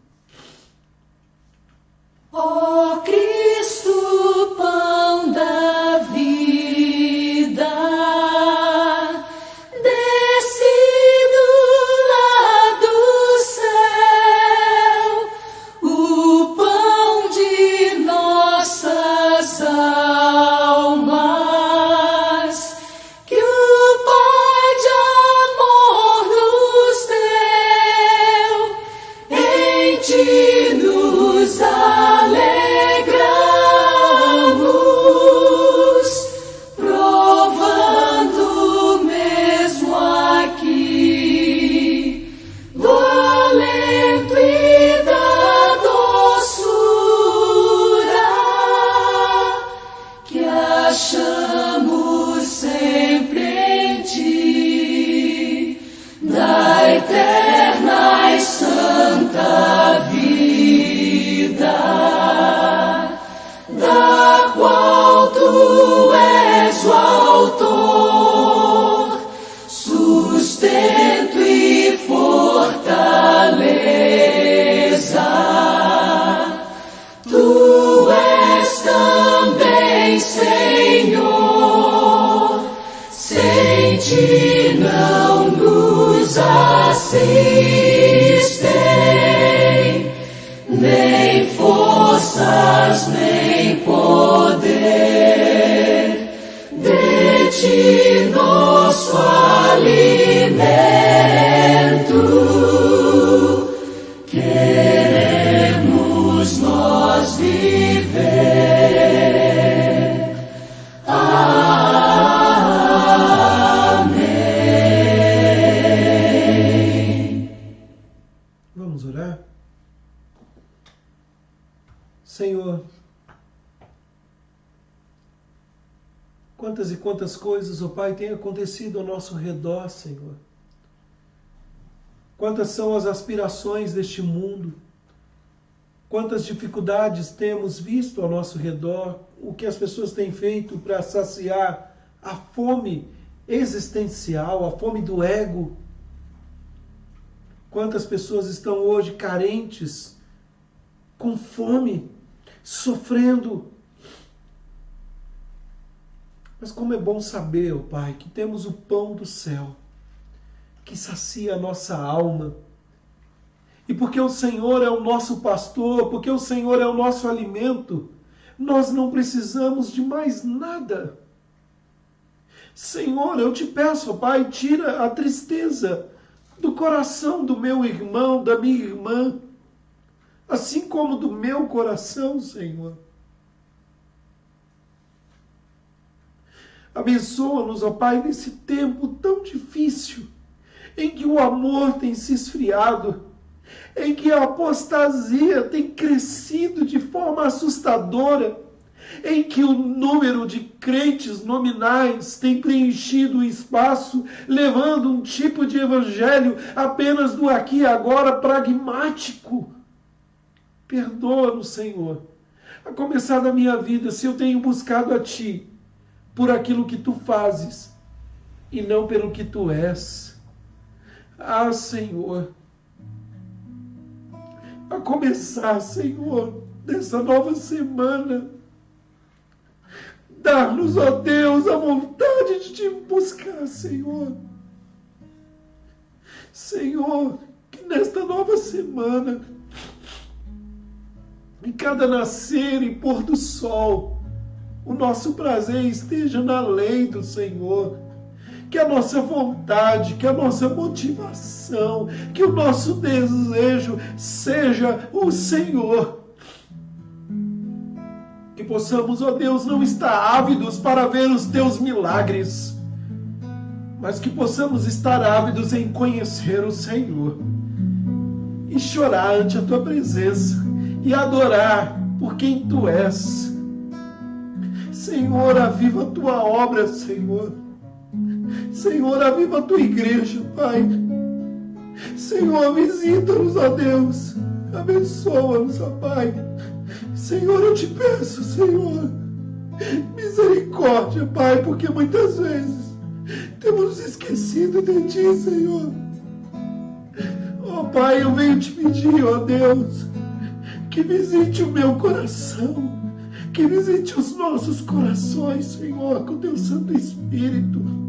Ó Cristo, pão da vida, descido lá do céu, o pão de nossas almas, que o Pai de amor nos deu, em ti nos assistem, nem forças, nem poder, de ti nosso alimento, queremos nós viver. Senhor, quantas e quantas coisas, ó Pai, têm acontecido ao nosso redor, Senhor. Quantas são as aspirações deste mundo, quantas dificuldades temos visto ao nosso redor, o que as pessoas têm feito para saciar a fome existencial, a fome do ego. Quantas pessoas estão hoje carentes, com fome, sofrendo Mas como é bom saber, ó Pai, que temos o pão do céu, que sacia a nossa alma. E porque o Senhor é o nosso pastor, porque o Senhor é o nosso alimento, nós não precisamos de mais nada. Senhor, eu te peço, ó Pai, tira a tristeza do coração do meu irmão, da minha irmã, assim como do meu coração, Senhor. Abençoa-nos, ó Pai, nesse tempo tão difícil, em que o amor tem se esfriado, em que a apostasia tem crescido de forma assustadora, em que o número de crentes nominais tem preenchido o espaço, levando um tipo de evangelho apenas do aqui e agora pragmático. Perdoa-nos, Senhor, a começar da minha vida, se eu tenho buscado a Ti por aquilo que Tu fazes e não pelo que Tu és. Ah, Senhor, a começar, Senhor, nessa nova semana, dá-nos, ó Deus, a vontade de Te buscar, Senhor. Senhor, que nesta nova semana, em cada nascer e pôr do sol, o nosso prazer esteja na lei do Senhor. Que a nossa vontade, que a nossa motivação, que o nosso desejo seja o Senhor. Que possamos, ó Deus, não estar ávidos para ver os Teus milagres, mas que possamos estar ávidos em conhecer o Senhor e chorar ante a Tua presença e adorar por quem Tu és. Senhor, aviva a Tua obra, Senhor. Senhor, aviva a Tua igreja, Pai. Senhor, visita-nos, ó Deus. Abençoa-nos, ó Pai. Senhor, eu te peço, Senhor, misericórdia, Pai, porque muitas vezes temos esquecido de Ti, Senhor. Ó Pai, eu venho te pedir, ó Deus, que visite o meu coração, que visite os nossos corações, Senhor, com Teu Santo Espírito.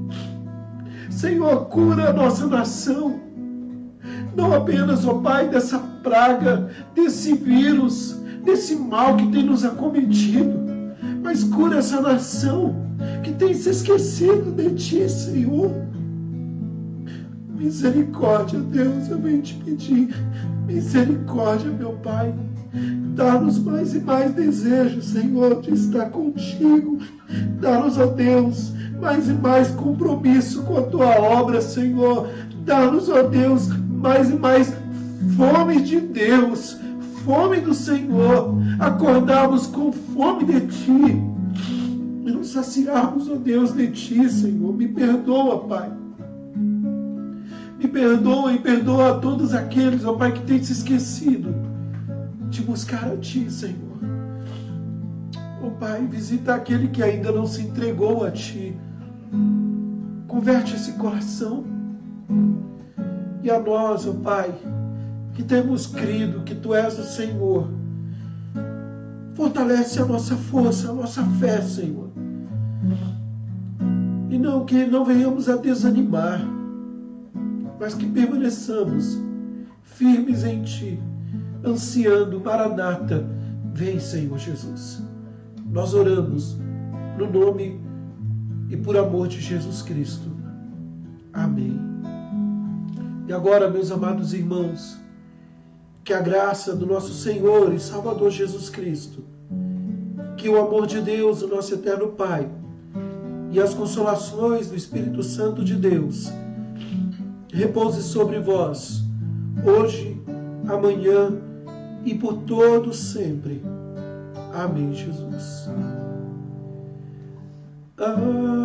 Senhor, cura a nossa nação, não apenas, ó Pai, dessa praga, desse vírus, desse mal que tem nos acometido, mas cura essa nação que tem se esquecido de Ti, Senhor. Misericórdia, Deus, eu venho te pedir, misericórdia, meu Pai. Dá-nos mais e mais desejo, Senhor, de estar contigo. Dá-nos, ó Deus, mais e mais compromisso com a Tua obra, Senhor. Dá-nos, ó Deus, mais e mais fome de Deus, fome do Senhor. Acordarmos com fome de Ti e nos saciarmos, ó Deus, de Ti, Senhor. Me perdoa, Pai. Me perdoa e perdoa a todos aqueles, ó Pai, que têm se esquecido de buscar a Ti, Senhor. Ó Pai, visita aquele que ainda não se entregou a Ti. Converte esse coração. E a nós, ó Pai, que temos crido que Tu és o Senhor, fortalece a nossa força, a nossa fé, Senhor. E não que não venhamos a desanimar, mas que permaneçamos firmes em Ti, ansiando, Maranata, vem, Senhor Jesus. Nós oramos no nome e por amor de Jesus Cristo. Amém. E agora, meus amados irmãos, que a graça do nosso Senhor e Salvador Jesus Cristo, que o amor de Deus, o nosso eterno Pai, e as consolações do Espírito Santo de Deus repouse sobre vós, hoje, amanhã e por todo sempre. Amém, Jesus. Amém.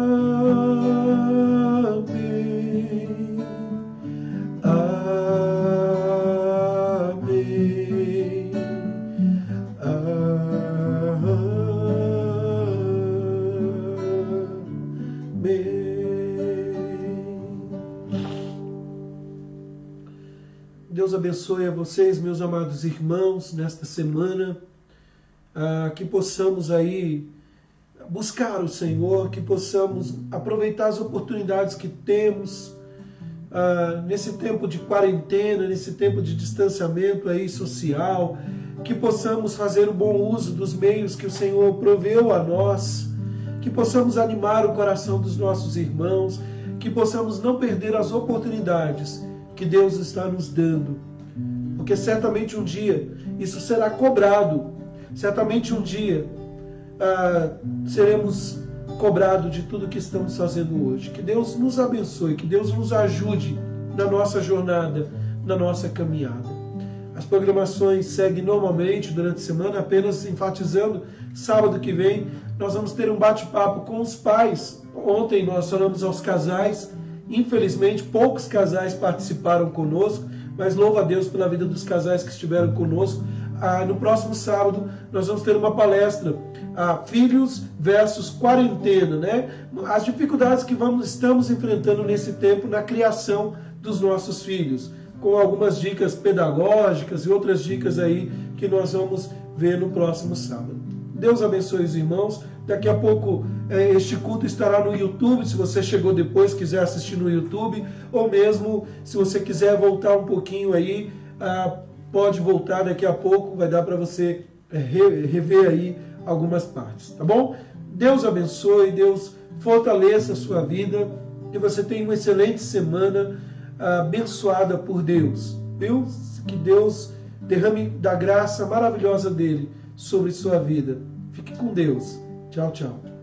Amém. Amém. Deus abençoe a vocês, meus amados irmãos, nesta semana, que possamos aí buscar o Senhor, que possamos aproveitar as oportunidades que temos nesse tempo de quarentena, nesse tempo de distanciamento aí social, que possamos fazer o bom uso dos meios que o Senhor proveu a nós, que possamos animar o coração dos nossos irmãos, que possamos não perder as oportunidades que Deus está nos dando, porque certamente um dia isso será cobrado, certamente um dia seremos cobrados de tudo que estamos fazendo hoje. Que Deus nos abençoe, que Deus nos ajude na nossa jornada, na nossa caminhada. As programações seguem normalmente durante a semana, apenas enfatizando, sábado que vem nós vamos ter um bate-papo com os pais. Ontem nós falamos aos casais, infelizmente poucos casais participaram conosco, mas louvo a Deus pela vida dos casais que estiveram conosco. No próximo sábado nós vamos ter uma palestra, filhos versus quarentena, né? As dificuldades que estamos enfrentando nesse tempo na criação dos nossos filhos, com algumas dicas pedagógicas e outras dicas aí que nós vamos ver no próximo sábado. Deus abençoe os irmãos. Daqui a pouco este culto estará no YouTube, se você chegou depois, quiser assistir no YouTube, ou mesmo se você quiser voltar um pouquinho aí, pode voltar daqui a pouco, vai dar para você rever aí algumas partes, tá bom? Deus abençoe, Deus fortaleça a sua vida, que você tenha uma excelente semana abençoada por Deus, viu? Que Deus derrame da graça maravilhosa dele sobre sua vida. Fique com Deus. Tchau, tchau.